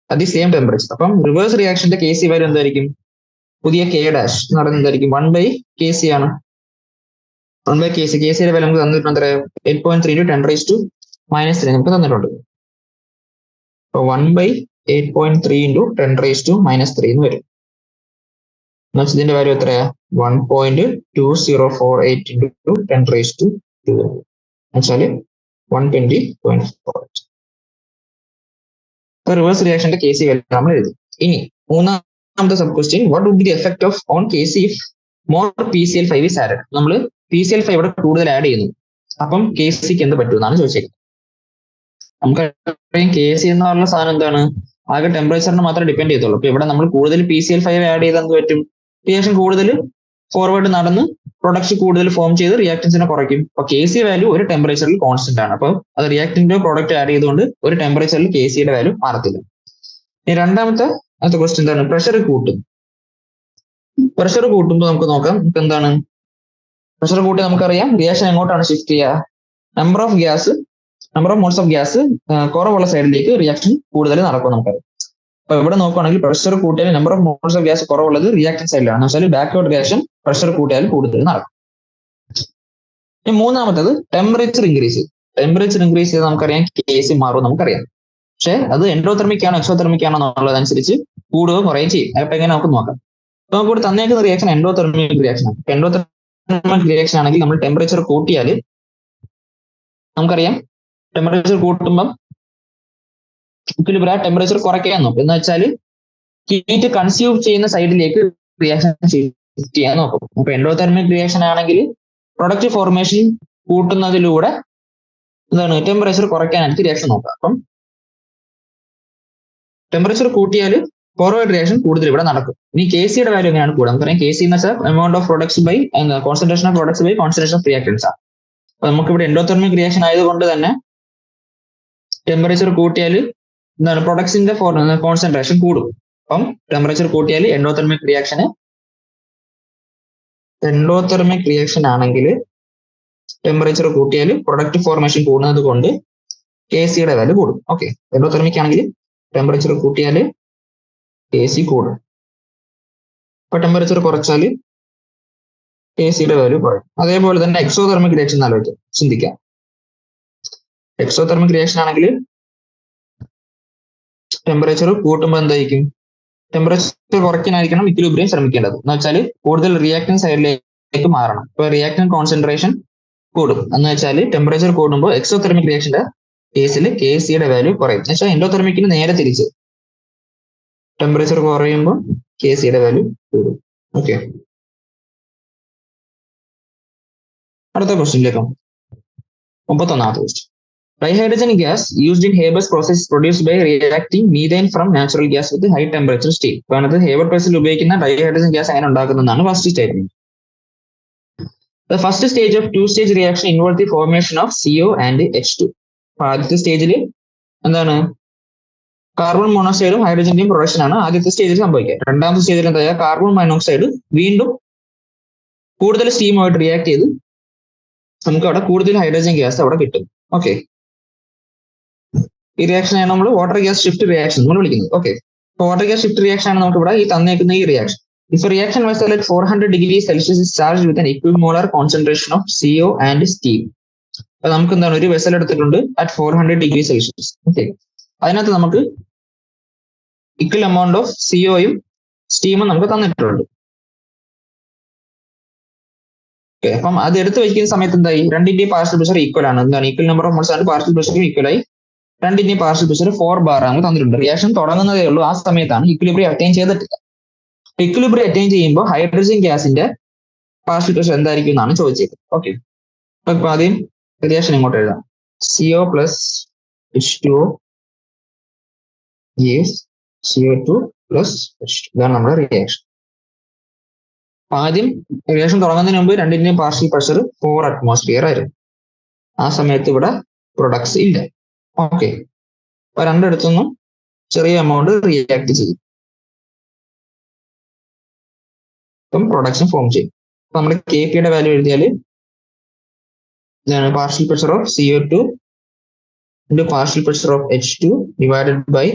at the same temperature? അപ്പം reverse റിയാക്ഷന്റെ Kc value എന്തായിരിക്കും, പുതിയ K dash എന്ന് പറയുന്നത് എന്തായിരിക്കും, 1/Kc ആണ്. 1/Kc. Kcയുടെ വാല്യൂ നമുക്ക് തന്നിട്ടുണ്ട് 8.3 into 10 raised to -3 നമുക്ക് തന്നിട്ടുണ്ട്. അപ്പൊ 1/8.3 into 10 raised to -3 എന്ന് വരും. ഇതിന്റെ വാല്യൂ എത്രയാ, 1.2048 into 10 raised to 2 എന്നുവെച്ചാല് 120.48. റിവേഴ്സ് റിയാക്ഷന്റെ Kc വാല്യൂ നമ്മൾ എഴുതും. ഇനി മൂന്നാമത്തെ sub question, what would be the effect of on Kc if more PCl5 is added? നമ്മൾ PCl5 ഇവിടെ കൂടുതൽ ആഡ് ചെയ്യുന്നു, അപ്പം Kcക്ക് എന്ത് പറ്റുമെന്നാണ് ചോദിച്ചേക്കുന്നത്. നമുക്കറിയാം Kc എന്ന് പറഞ്ഞ സാധനം എന്താണ്, ആകെ ടെമ്പറേച്ചറിന് മാത്രമേ ഡിപ്പെൻഡ് ചെയ്യത്തുള്ളൂ. അപ്പൊ ഇവിടെ നമ്മൾ കൂടുതൽ PCl5 ആഡ് ചെയ്താൽ എന്ത് പറ്റും, റിയാക്ഷൻ കൂടുതൽ ഫോർവേഡ് നടന്ന് പ്രൊഡക്റ്റ് കൂടുതൽ ഫോം ചെയ്ത് റിയാക്ടൻസിനെ കുറയ്ക്കും. അപ്പൊ Kc വാല്യൂ ഒരു ടെമ്പറേച്ചറിൽ കോൺസ്റ്റന്റ് ആണ്. അപ്പൊ അത് റിയാക്ടന്റോ പ്രോഡക്റ്റ് ആഡ് ചെയ്തുകൊണ്ട് ഒരു ടെമ്പറേച്ചറിൽ Kcയുടെ വാല്യൂ മാറത്തില്ല. ഇനി രണ്ടാമത്തെ ക്വസ്റ്റ്യൻ എന്താണ്, പ്രഷർ കൂട്ടും. പ്രഷർ കൂട്ടുമ്പോൾ നമുക്ക് നോക്കാം, നമുക്ക് എന്താണ് പ്രഷർ കൂട്ടി നമുക്കറിയാം റിയാക്ഷൻ എങ്ങോട്ടാണ് ഷിഫ്റ്റ് ചെയ്യുക, number of moles of gas കുറവുള്ള സൈഡിലേക്ക് റിയാക്ഷൻ കൂടുതൽ നടക്കും നമുക്കറിയാം. അപ്പൊ ഇവിടെ നോക്കുകയാണെങ്കിൽ പ്രഷർ കൂട്ടിയാൽ number of moles of gas കുറവുള്ളത് റിയാക്ടൻ സൈഡിലാണ്, എന്ന് വെച്ചാൽ ബാക്ക്വേർഡ് റിയാക്ഷൻ പ്രഷർ കൂട്ടിയാൽ കൂടുതൽ നടക്കും. ഇനി മൂന്നാമത്തത് ടെമ്പറേച്ചർ ഇൻക്രീസ് ചെയ്ത് നമുക്കറിയാം Kc മാറും നമുക്കറിയാം. പക്ഷെ അത് എൻഡോതെർമിക് ആണോ എക്സോതെർമിക് ആണോ എന്നുള്ളതനുസരിച്ച് കൂടുകയോ കുറയുകയും ചെയ്യും. അപ്പൊ എങ്ങനെ നമുക്ക് നോക്കാം. അപ്പൊ നമുക്ക് ഇവിടെ തന്നേക്കുന്ന റിയാക്ഷൻ എൻഡോതെർമിക് റിയാക്ഷൻ ആണ്. എൻഡോതെർമിക് റിയാക്ഷൻ ആണെങ്കിൽ നമ്മൾ ടെമ്പറേച്ചർ കൂട്ടിയാൽ നമുക്കറിയാം ടെമ്പറേച്ചർ കൂട്ടുമ്പം ഇക്വിലിബ്രിയം ടെമ്പറേച്ചർ കുറയ്ക്കാൻ നോക്കും. എന്ന് വെച്ചാൽ ഹീറ്റ് കൺസ്യൂം ചെയ്യുന്ന സൈഡിലേക്ക് റിയാക്ഷൻ ഷിഫ്റ്റ് ചെയ്യാൻ നോക്കും. അപ്പൊ എൻഡോതെർമിക് റിയാക്ഷൻ ആണെങ്കിൽ പ്രൊഡക്റ്റ് ഫോർമേഷൻ കൂട്ടുന്നതിലൂടെ എന്താണ് ടെമ്പറേച്ചർ കുറയ്ക്കാനായിട്ട് റിയാക്ഷൻ നോക്കാം. അപ്പം ടെമ്പറേച്ചർ കൂട്ടിയാൽ ഫോർവേഡ് റിയാക്ഷൻ കൂടുതൽ ഇവിടെ നടക്കും. ഇനി Kcയുടെ വാല്യൂ എങ്ങനെയാണ് കൂടുക, നമുക്കറിയാം Kc എന്ന് വെച്ചാൽ amount of products by concentration of products by concentration of reactants ആണ്. അപ്പൊ നമുക്കിവിടെ എൻഡോതെർമിക് റിയാക്ഷൻ ആയതുകൊണ്ട് തന്നെ ടെമ്പറേച്ചർ കൂട്ടിയാൽ എന്താണ് പ്രൊഡക്ട്സിന്റെ കോൺസെൻട്രേഷൻ കൂടും. അപ്പം ടെമ്പറേച്ചർ കൂട്ടിയാൽ എൻഡോതെർമിക് റിയാക്ഷൻ ആണെങ്കിൽ ടെമ്പറേച്ചർ കൂട്ടിയാൽ പ്രൊഡക്റ്റ് ഫോർമേഷൻ കൂടുന്നത് കൊണ്ട് KC യുടെ വാല്യൂ കൂടും. ഓക്കെ, എൻഡോതെർമിക് ആണെങ്കിൽ ടെമ്പറേച്ചർ കൂട്ടിയാൽ KC കൂടും. അപ്പൊ ടെമ്പറേച്ചർ കുറച്ചാൽ KC യുടെ വാല്യൂ കുറയും. അതേപോലെ തന്നെ എക്സോതെർമിക് റിയാക്ഷൻ ആലോചിക്കാം, ചിന്തിക്കാം. എക്സോതെർമിക് റിയാക്ഷൻ ആണെങ്കിൽ ടെമ്പറേച്ചർ കൂട്ടുമ്പോൾ എന്തായിരിക്കും? ടെമ്പറേച്ചർ കുറയ്ക്കാനായിരിക്കണം ഇക്വിലിബ്രിയം ശ്രമിക്കേണ്ടത്. എന്ന് വെച്ചാൽ കൂടുതൽ റിയാക്ടൻ സൈഡിലേക്ക് മാറണം. ഇപ്പൊ റിയാക്ടൻ കോൺസെൻട്രേഷൻ കൂടും എന്ന് വെച്ചാൽ ടെമ്പറേച്ചർ കൂടുമ്പോൾ എക്സോതെർമിക് റിയാക്ഷന്റെ കേസിൽ KC യുടെ വാല്യൂ കുറയും. എന്ന് വെച്ചാൽ എൻഡോതെർമിക്കിന് നേരെ തിരിച്ച് ടെമ്പറേച്ചർ കുറയുമ്പോൾ KC യുടെ വാല്യൂ കൂടും. ഓക്കെ, അടുത്ത ക്വസ്റ്റ്യനിലേക്ക് 31ാമത്തെ question. Dihydrogen gas used in Haber's process is produced by reacting methane from natural gas with high temperature steam. അപ്പോൾ അതിനകത്ത് ഹേബർ പ്രോസസ്സിൽ ഉപയോഗിക്കുന്ന ഡൈഹൈഡ്രജൻ ഗ്യാസ് എങ്ങനെ ഉണ്ടാക്കുന്നതാണ് first statement. The first stage of two-stage reaction involves the formation of CO and H2. അപ്പോൾ ആദ്യത്തെ സ്റ്റേജിൽ എന്താണ്? കാർബൺ മോണോക്സൈഡും ഹൈഡ്രജന്റെയും പ്രൊഡക്ഷൻ ആണ് ആദ്യത്തെ സ്റ്റേജിൽ സംഭവിക്കുക. രണ്ടാമത്തെ സ്റ്റേജിൽ എന്താ? കാർബൺ മോണോക്സൈഡ് വീണ്ടും കൂടുതൽ സ്റ്റീമുമായിട്ട് റിയാക്ട് ചെയ്ത് നമുക്ക് അവിടെ കൂടുതൽ ഹൈഡ്രജൻ ഗ്യാസ് അവിടെ കിട്ടും. ഓക്കെ, ഈ റിയാക്ഷനാണ് നമ്മൾ വാട്ടർ ഗ്യാസ് ഷിഫ്റ്റ് റിയാക്ഷൻ നമ്മൾ വിളിക്കുന്നത്. ഓക്കെ, അപ്പോൾ വാട്ടർ ഗ്യാസ് ഷിഫ്റ്റ് റിയാക്ഷൻ ആണ് നമുക്ക് ഇവിടെ ഈ തന്നേക്കുന്ന ഈ reaction. If a reaction vessel at 400 degrees Celsius is charged with an equimolar concentration of CO and steam. അപ്പൊ നമുക്ക് എന്താണ്? ഒരു വെസൽ എടുത്തിട്ടുണ്ട് അറ്റ് 400 ഡിഗ്രി സെൽഷ്യസ്. ഓക്കെ, അതിനകത്ത് നമുക്ക് ഇക്വൽ എമൗണ്ട് ഓഫ് സിഒയും സ്റ്റീമും നമുക്ക് തന്നിട്ടുണ്ട്. ഓക്കെ, അപ്പം അത് എടുത്ത് വെക്കുന്ന സമയത്ത് എന്തായി? രണ്ടിന്റെയും പാർഷ്യൽ പ്രഷർ ഈക്വൽ ആണ്. എന്താണ്? ഈക്വൽ നമ്പർ ഓഫ് മോൾസ് ആണ്, പാർഷ്യൽ പ്രഷറും ഈക്വൽ ആയി. രണ്ടിന്റെയും പാർഷ്യൽ പ്രഷർ 4 ബാർ നമുക്ക് തന്നിട്ടുണ്ട്. റിയാക്ഷൻ തുടങ്ങുന്നതേ ഉള്ളൂ, ആ സമയത്താണ് ഇക്വിലിബ്രിയം അറ്റൈൻ ചെയ്തിട്ടില്ല. ഇക്വിലിബ്രിയം അറ്റൈൻ ചെയ്യുമ്പോൾ ഹൈഡ്രജൻ ഗ്യാസിന്റെ പാർഷ്യൽ പ്രഷർ എന്തായിരിക്കും എന്നാണ് ചോദിച്ചത്. ഓക്കെ, അപ്പൊ ആദ്യം റിയാക്ഷൻ ഇങ്ങോട്ട് എഴുതാം. CO plus H2O gives CO2 plus H2. ഇതാണ് നമ്മുടെ റിയാക്ഷൻ. ആദ്യം റിയാക്ഷൻ തുടങ്ങുന്നതിന് മുമ്പ് രണ്ടിന്റെയും പാർഷ്യൽ പ്രഷർ 4 അറ്റ്മോസ്ഫിയർ ആയിരുന്നു. ആ സമയത്ത് ഇവിടെ പ്രൊഡക്ട്സ് ഇല്ല. ഓക്കെ, അപ്പൊ രണ്ടിടത്തുനിന്നും ചെറിയ എമൗണ്ട് റിയാക്ട് ചെയ്യും, അപ്പം പ്രൊഡക്ഷൻ ഫോം ചെയ്യും. അപ്പൊ നമ്മുടെ KP യുടെ വാല്യൂ എഴുതിയാൽ ഇതാണ് partial pressure of CO2 into partial pressure of H2 divided by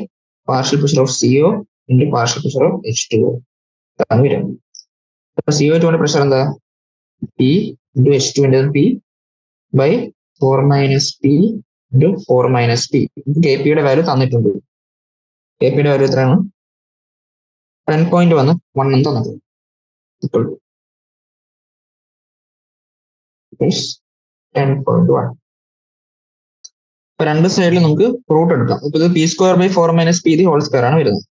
partial pressure of CO into partial pressure of H2O. അതാണ് വരുന്നത്. അപ്പൊ CO2ന്റെ പ്രഷർ എന്താ? P into H2ന്റെ P by 4 minus P into 4 minus P. KP യുടെ value തന്നിട്ടുണ്ട്. KP യുടെ value എത്രയാണ്? 10.1 എന്ന് തന്നിട്ടുണ്ട്. ഇപ്പോൾ 10.1. ഇപ്പൊ രണ്ട് സൈഡിൽ നമുക്ക് റൂട്ട് എടുക്കാം. ഇപ്പൊ ഇത് P²/4-P ആണ് വരുന്നത്.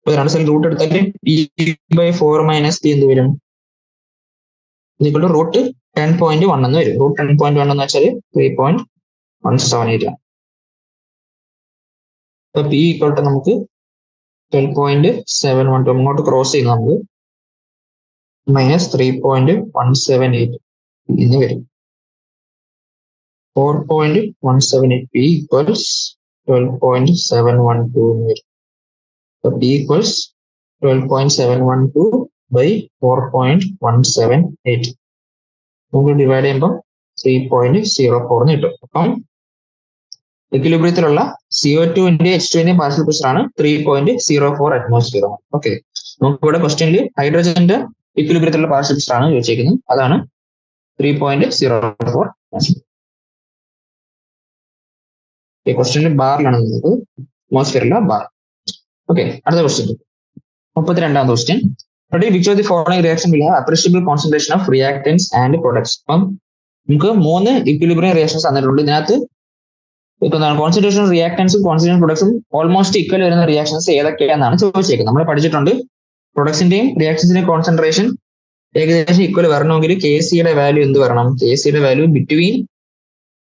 ഇപ്പൊ രണ്ട് സൈഡിൽ റൂട്ട് എടുത്താൽ P/4 - P എന്ത് വരും? റൂട്ട് 10.1 എന്ന് വരും. റൂട്ട് 10.1 എന്ന് വെച്ചാൽ 3.178 ആണ്. ഇപ്പൊ P = നമുക്ക് 12.712 അങ്ങോട്ട് ക്രോസ് ചെയ്യുന്നത് നമുക്ക് -3.178 എന്ന് വരും. 4.178 P equals 12.712 എന്ന് വരും. So P equals 12.712 by 4.178. നമുക്ക് ഡിവൈഡ് ചെയ്യുമ്പോൾ 3.04 എന്ന് കിട്ടും. അപ്പം ഇക്വിലിബ്രിയത്തിലുള്ള CO2ന്റെ H2ന്റെ പാർഷ്യൽ പ്രഷർ ആണ് 3.04 അറ്റ്മോസ്ഫിയർ ആണ്. ഓക്കെ, നമുക്ക് ഇവിടെ ക്വസ്റ്റ്യനിൽ ഹൈഡ്രജന്റെ ഇക്വിലിബ്രിയത്തിലുള്ള പാർഷ്യൽ പ്രഷർ ആണ് ചോദിച്ചേക്കുന്നത്. അതാണ് 3.04. ക്വസ്റ്റ്യനിൽ ബാറിലാണ് നിന്നത്, അറ്റ്മോസ്ഫിയറിലെ ബാർ. ഓക്കെ, അടുത്ത ക്വസ്റ്റ്യൻ 32ാമത്തെ question. Which of the following reaction will have appreciable concentration of reactants and products? അപ്പം നമുക്ക് 3 ഇക്വിലിബ്രിയം റിയാക്ഷൻസ് തന്നിട്ടുണ്ട്. ഇതിനകത്ത് ഇപ്പൊ കോൺസെൻട്രേഷൻ ഓഫ് റിയാക്ടൻസും കോൺസെൻട്രേഷൻ പ്രൊഡക്ട്സും ഓൾമോസ്റ്റ് ഈക്വൽ വരുന്ന റിയാക്ഷൻസ് ഏതൊക്കെയാണെന്നാണ് ചോദിച്ചേക്കുന്നത്. നമ്മൾ പഠിച്ചിട്ടുണ്ട് പ്രൊഡക്ട്സിന്റെയും റിയാക്ഷൻസിന്റെയും കോൺസെൻട്രേഷൻ ഏകദേശം ഈക്വൽ വരണമെങ്കിൽ KC യുടെ വാല്യൂ എന്ത് വരണം? KC യുടെ വാല്യൂ ബിറ്റ്വീൻ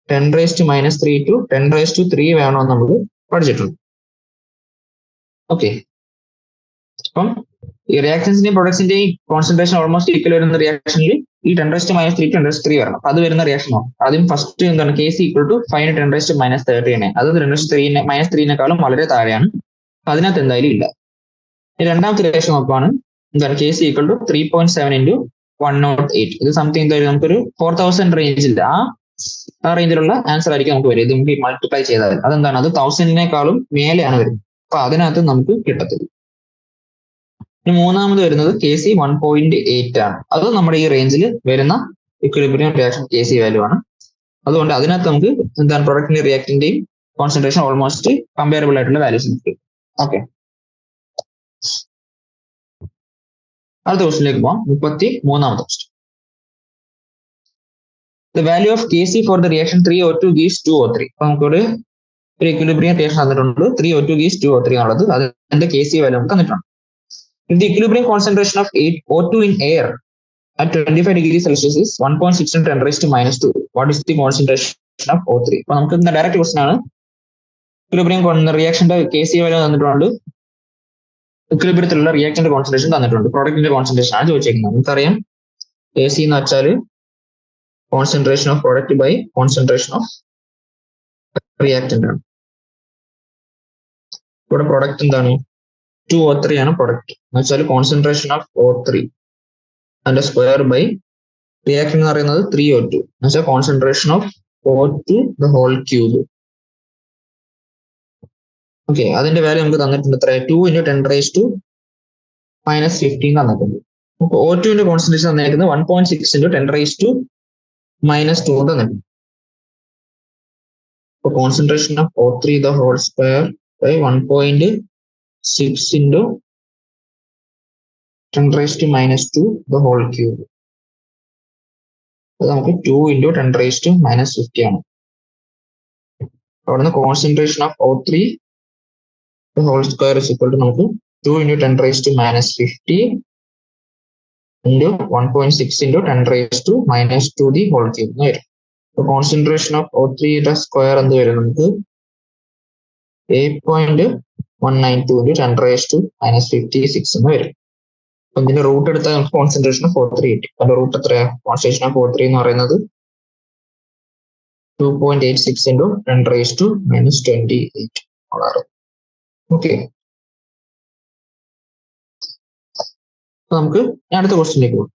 10⁻³ to 10⁻³ വേണമെന്ന് നമ്മൾ പഠിച്ചിട്ടുണ്ട്. ഓക്കെ, അപ്പം ഈ റിയാക്ഷൻസിന്റെയും പ്രൊഡക്ട്സിന്റെയും കോൺസെൻട്രേഷൻ ഓൾമോസ്റ്റ് ഈക്വൽ വരുന്ന റിയാക്ഷനിൽ ഈ 10⁻³ to 10⁻³ വരണം. അത് വരുന്ന റിയാക്ഷൻ ആണ്. ആദ്യം ഫസ്റ്റ് എന്താണ് കേസ് ഈക്വൽ ടു 5 × 10⁻³ ആണ്. അത് 10⁻³ വളരെ താഴെയാണ്. അതിനകത്ത് എന്തായാലും ഇല്ല. രണ്ടാമത്തെ റിയാക്ഷൻ നോക്കുവാണ് എന്താണ് കേസ് ഈക്വൽ ടു 3.7 × 108. ഇത് സംതിങ് എന്തായാലും നമുക്കൊരു 4000 റേഞ്ചില്ല. ആ റേഞ്ചിലുള്ള ആൻസർ ആയിരിക്കും നമുക്ക് വരും. ഇത് നമുക്ക് മൾട്ടിപ്ലൈ ചെയ്താൽ അതെന്താണ്, അത് 1000-നേക്കാളും മേലെയാണ് വരുന്നത്. അപ്പൊ അതിനകത്ത് നമുക്ക് കിട്ടത്തില്ല. ഇനി മൂന്നാമത് വരുന്നത് KC 1.8 ആണ്. അത് നമ്മുടെ ഈ റേഞ്ചിൽ വരുന്ന ഇക്വിലിബ്രിയം റിയാക്ഷൻ KC വാല്യൂ ആണ്. അതുകൊണ്ട് അതിനകത്ത് നമുക്ക് എന്താണ് പ്രൊഡക്റ്റിന്റെ റിയാക്ടിന്റെയും കോൺസെൻട്രേഷൻ ഓൾമോസ്റ്റ് കമ്പയറബിൾ ആയിട്ടുള്ള വാല്യൂസ് കിട്ടും. ഓക്കെ, അടുത്ത ക്വസ്റ്റിലേക്ക് പോകാം. 33ാമത്തെ question. The value of KC for the reaction 3O2 gives 2O3. അപ്പൊ നമുക്കൊരു ഇക്വിലിബ്രിയം റിയാക്ഷൻ തന്നിട്ടുണ്ട്. 3O2 gives 2O3 എന്നുള്ളത് അതിന്റെ KC വാല്യൂ നമുക്ക് തന്നിട്ടുണ്ട്. If the equilibrium concentration of O2 in air at 25 degrees Celsius is 1.6 × 10⁻², what is the concentration of O3? അപ്പൊ നമുക്ക് direct question ആണ്. ഇക്വിലിബ്രിയം റിയാക്ഷന്റെ KC വാല്യൂ തന്നിട്ടുണ്ട്. ഇക്വിലിബ്രിയത്തിലുള്ള റിയാക്ടന്റ് കോൺസെൻട്രേഷൻ തന്നിട്ടുണ്ട്. പ്രോഡക്റ്റിന്റെ കോൺസെൻട്രേഷൻ ആണ് ചോദിച്ചേക്കുന്നത്. നമുക്കറിയാം KC എന്ന് വെച്ചാൽ concentration of product by concentration of reactant ആണ്. ഇവിടെ പ്രോഡക്റ്റ് എന്താണ്, 2O3 ആണ് പ്രൊഡക്റ്റ് എന്ന് വെച്ചാൽ കോൺസെൻട്രേഷൻ ഓഫ് O3 അതിന്റെ സ്ക്വയർ ബൈ റിയാക്ടന്റ് എന്ന് പറയുന്നത് 3O2 എന്ന് വെച്ചാൽ concentration of O2 the whole cube. Okay, അതിന്റെ വാല്യൂ നമുക്ക് തന്നിട്ടുണ്ട്. എത്ര? 2 × 10⁻⁻15 തന്നിട്ടുണ്ട്. നമുക്ക് O2ന്റെ കോൺസെൻട്രേഷൻ തന്നിരിക്കുന്നത് 1.6 × 10⁻⁻² തന്നിട്ടുണ്ട്. അപ്പൊ concentration of O3 the whole square by 1.6 × 10⁻² the whole cube. അത് നമുക്ക് 2 × 10⁻⁻50 ആണ്. അവിടുന്ന് concentration of O3 the whole square is equal to നമുക്ക് 2 × 10⁻⁻50 into 1.6 × 10⁻² the whole cube എന്ന് വരും. അപ്പൊ കോൺസെൻട്രേഷൻ ഓഫ് O3 യുടെ സ്ക്വയർ എന്ത് വരും നമുക്ക് 8.192 × 10⁻⁻56 എന്ന് വരും. അപ്പൊ ഇതിന്റെ റൂട്ട് എടുത്താൽ നമുക്ക് കോൺസെൻട്രേഷൻ ഓഫ് O3 കിട്ടി. അതിന്റെ റൂട്ട് എത്രയാ? കോൺസെൻട്രേഷൻ ഓഫ് O3 എന്ന് പറയുന്നത് 2.86 × 10⁻28 ആണ്. ഓക്കെ, നമുക്ക് അടുത്ത ക്വസ്റ്റ്യനിലേക്ക് പോകും.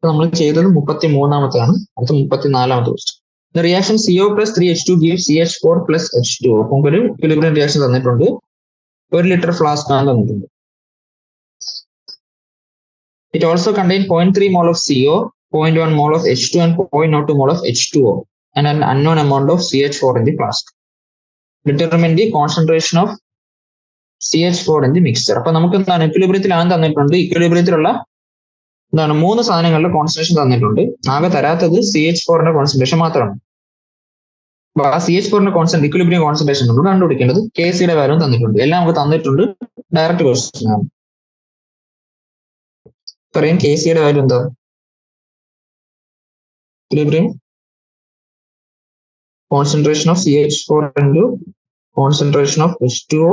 നമ്മൾ ചെയ്തത് 33ാമത്തെയാണ്. അടുത്ത 34ാമത്തെ question. The reaction CO plus 3H2 gives CH4 plus H2O. അപ്പൊ നമുക്കൊരു ഇക്വിലിബ്രിയം റിയാക്ഷൻ തന്നിട്ടുണ്ട്. 1 ലിറ്റർ ഫ്ലാസ്ക് ആണ് തന്നിട്ടുണ്ട്. It also contains 0.3 mole of CO, 0.1 mole of H2 and 0.02 mole of H2O and an unknown amount of CH4 in the flask. Determine the concentration of CH4 in the mixture. അപ്പൊ നമുക്ക് എന്താണ് ഇക്വിലിബ്രിയത്തിലാണ് തന്നിട്ടുണ്ട്. ഇക്വിലിബ്രിയത്തിലുള്ള എന്താണ് 3 സാധനങ്ങളുടെ concentration തന്നിട്ടുണ്ട്. ആകെ തരാത്തത് CH4ന്റെ concentration മാത്രമാണ്. അപ്പൊ ആ CH4ന്റെ ഇക്വിലിബ്രിയം കോൺസെൻട്രേഷൻ നമ്മൾ കണ്ടുപിടിക്കേണ്ടത്. KCയുടെ വാല്യൂ തന്നിട്ടുണ്ട്. എല്ലാം നമുക്ക് തന്നിട്ടുണ്ട്. ഡയറക്റ്റ് ക്വസ്റ്റ്യൻ ആണ്. പറയും KCയുടെ വാല്യൂ എന്താ? Equilibrium concentration of CH4 into concentration of H2O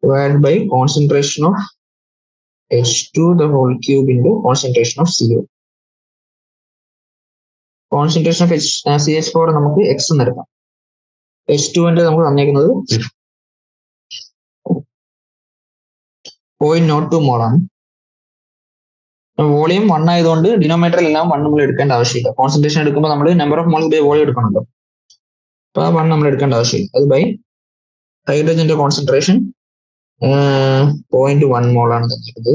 divided by concentration of H2 the whole cube into concentration of CO. Concentration of CH4 നമുക്ക് X എന്ന് എടുക്കാം. H2ന്റെ നമുക്ക് തന്നേക്കുന്നത് 0.02 mole ആണ്. വോളിയം 1 ആയതുകൊണ്ട് ഡിനോമിനേറ്ററിൽ എല്ലാം 1 നമ്മൾ എടുക്കേണ്ട ആവശ്യമില്ല. കോൺസെൻട്രേഷൻ എടുക്കുമ്പോൾ നമ്മൾ number of moles by volume എടുക്കണമല്ലോ. അപ്പൊ ആ 1 നമ്മൾ എടുക്കേണ്ട ആവശ്യമില്ല. അത് ബൈ ഹൈഡ്രജന്റെ കോൺസെൻട്രേഷൻ 0.1 മോൾ ആണ് തന്നിരിക്കുന്നത്.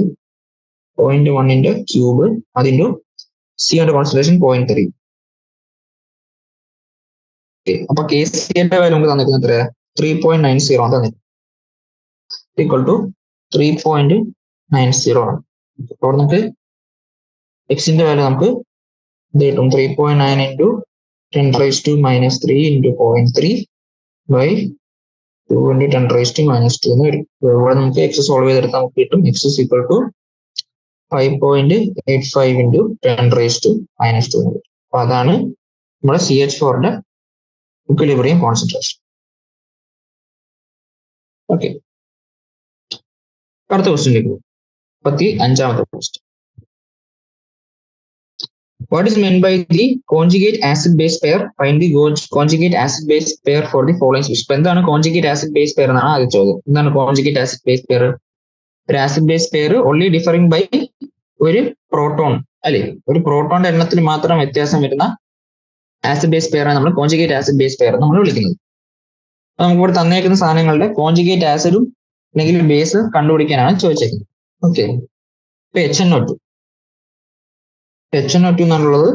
0.1ന്റെ ക്യൂബ് അതിന്റെ സിയുടെ കോൺസെൻട്രേഷൻ 0.3. അപ്പൊ KCയുടെ വാല്യൂ നമുക്ക് തന്നിരിക്കുന്നത് എത്രയാ? 3.90 ആണ് തന്നിരിക്കുന്നത്. ഈക്വൽ ടു 3.90 ആണ്. അപ്പോൾ നമുക്ക് എക്സിന്റെ വാല്യൂ നമുക്ക് ഇത് കിട്ടും. 3.9 × 10⁻³ into 0.3 by 2 × 10⁻² എന്ന് വരും. ഇവിടെ നമുക്ക് എക്സ് സോൾവ് ചെയ്തെടുത്താൽ നമുക്ക് കിട്ടും X is equal to 5.85 × 10⁻² എന്ന് വരും. അപ്പൊ അതാണ് നമ്മുടെ CH4ന്റെ ഇക്വിലിബ്രിയം കോൺസെൻട്രേഷൻ. ഓക്കെ, അടുത്ത ക്വസ്റ്റ്യനിലേക്ക് പോകും. 35ാമത്തെ question. What is meant by the conjugate acid base pair? Find the conjugate acid base pair for the following species. ഇപ്പൊ എന്താണ് കോൺജുഗേറ്റ് ആസിഡ് ബേസ് പെയർ എന്നാണ് ആദ്യ ചോദ്യം. എന്താണ് കോൺജുഗേറ്റ് ആസിഡ് ബേസ് പെയർ? ഒരു acid base pair only differing by ഒരു proton അല്ലെ, ഒരു പ്രോട്ടോണിന്റെ എണ്ണത്തിൽ മാത്രം വ്യത്യാസം വരുന്ന ആസിഡ് ബേസ് പെയറാണ് നമ്മൾ കോൺജുഗേറ്റ് ആസിഡ് ബേസ് പെയർ നമ്മൾ വിളിക്കുന്നത്. അപ്പൊ നമുക്ക് ഇവിടെ തന്നേക്കുന്ന സാധനങ്ങളുടെ കോൺജുഗേറ്റ് ആസിഡും അല്ലെങ്കിൽ ബേസ് കണ്ടുപിടിക്കാനാണ് ചോദിച്ചേക്കുന്നത്. ഓക്കെ, ഇപ്പൊ HNO2 എന്നുള്ളത്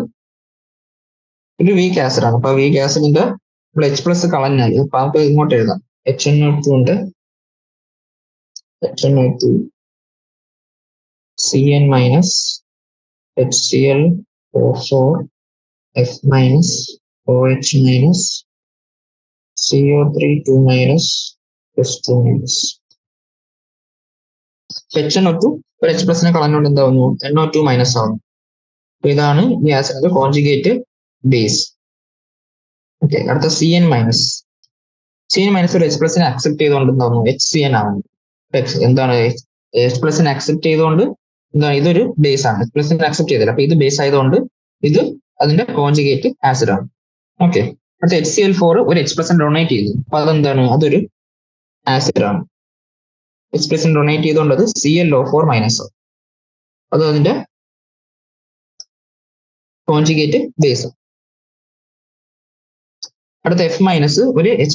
ഒരു വീക്ക് ആസിഡ് ആണ്. അപ്പൊ വീക്ക് ആസിഡിന്റെ H+ കളഞ്ഞാൽ അപ്പൊ നമുക്ക് ഇങ്ങോട്ട് എഴുതാം. HNO2 ഉണ്ട്, HNO2 Cn minus HCl4 F minus OH minus CO3 2 minus H2 minus. HNO2 ഒരു H+ കളഞ്ഞുകൊണ്ട് എന്താവുന്നു? NO2 മൈനസ് ആവുന്നു. ഇതാണ് ഈ ആസിഡിന്റെ കോൺജുഗേറ്റ് ബേസ്. ഓക്കെ, അടുത്ത Cn മൈനസ് ഒരു H+ അക്സെപ്റ്റ് ചെയ്തുകൊണ്ട് എന്താവുന്നു? HCN ആവുന്നു. എന്താണ് H+ അക്സെപ്റ്റ് ചെയ്തുകൊണ്ട് എന്താണ്? ഇതൊരു ബേസ് ആണ്. H+ അക്സെപ്റ്റ് ചെയ്തില്ല, അപ്പൊ ഇത് ബേസ് ആയതുകൊണ്ട് ഇത് അതിന്റെ കോൺജുഗേറ്റ് ആസിഡ് ആണ്. ഓക്കെ, അടുത്ത HCl4 ഒരു H+ ഡൊണേറ്റ് ചെയ്തു, അപ്പൊ അതെന്താണ്? അതൊരു ആസിഡ് ആണ്. H+ ഡൊണേറ്റ് ചെയ്തുകൊണ്ട് അത് ClO4 മൈനസ് ആവും, അത് അതിന്റെ കോൺജുഗേറ്റ് ബേസ്. അടുത്ത F- ഒരു H+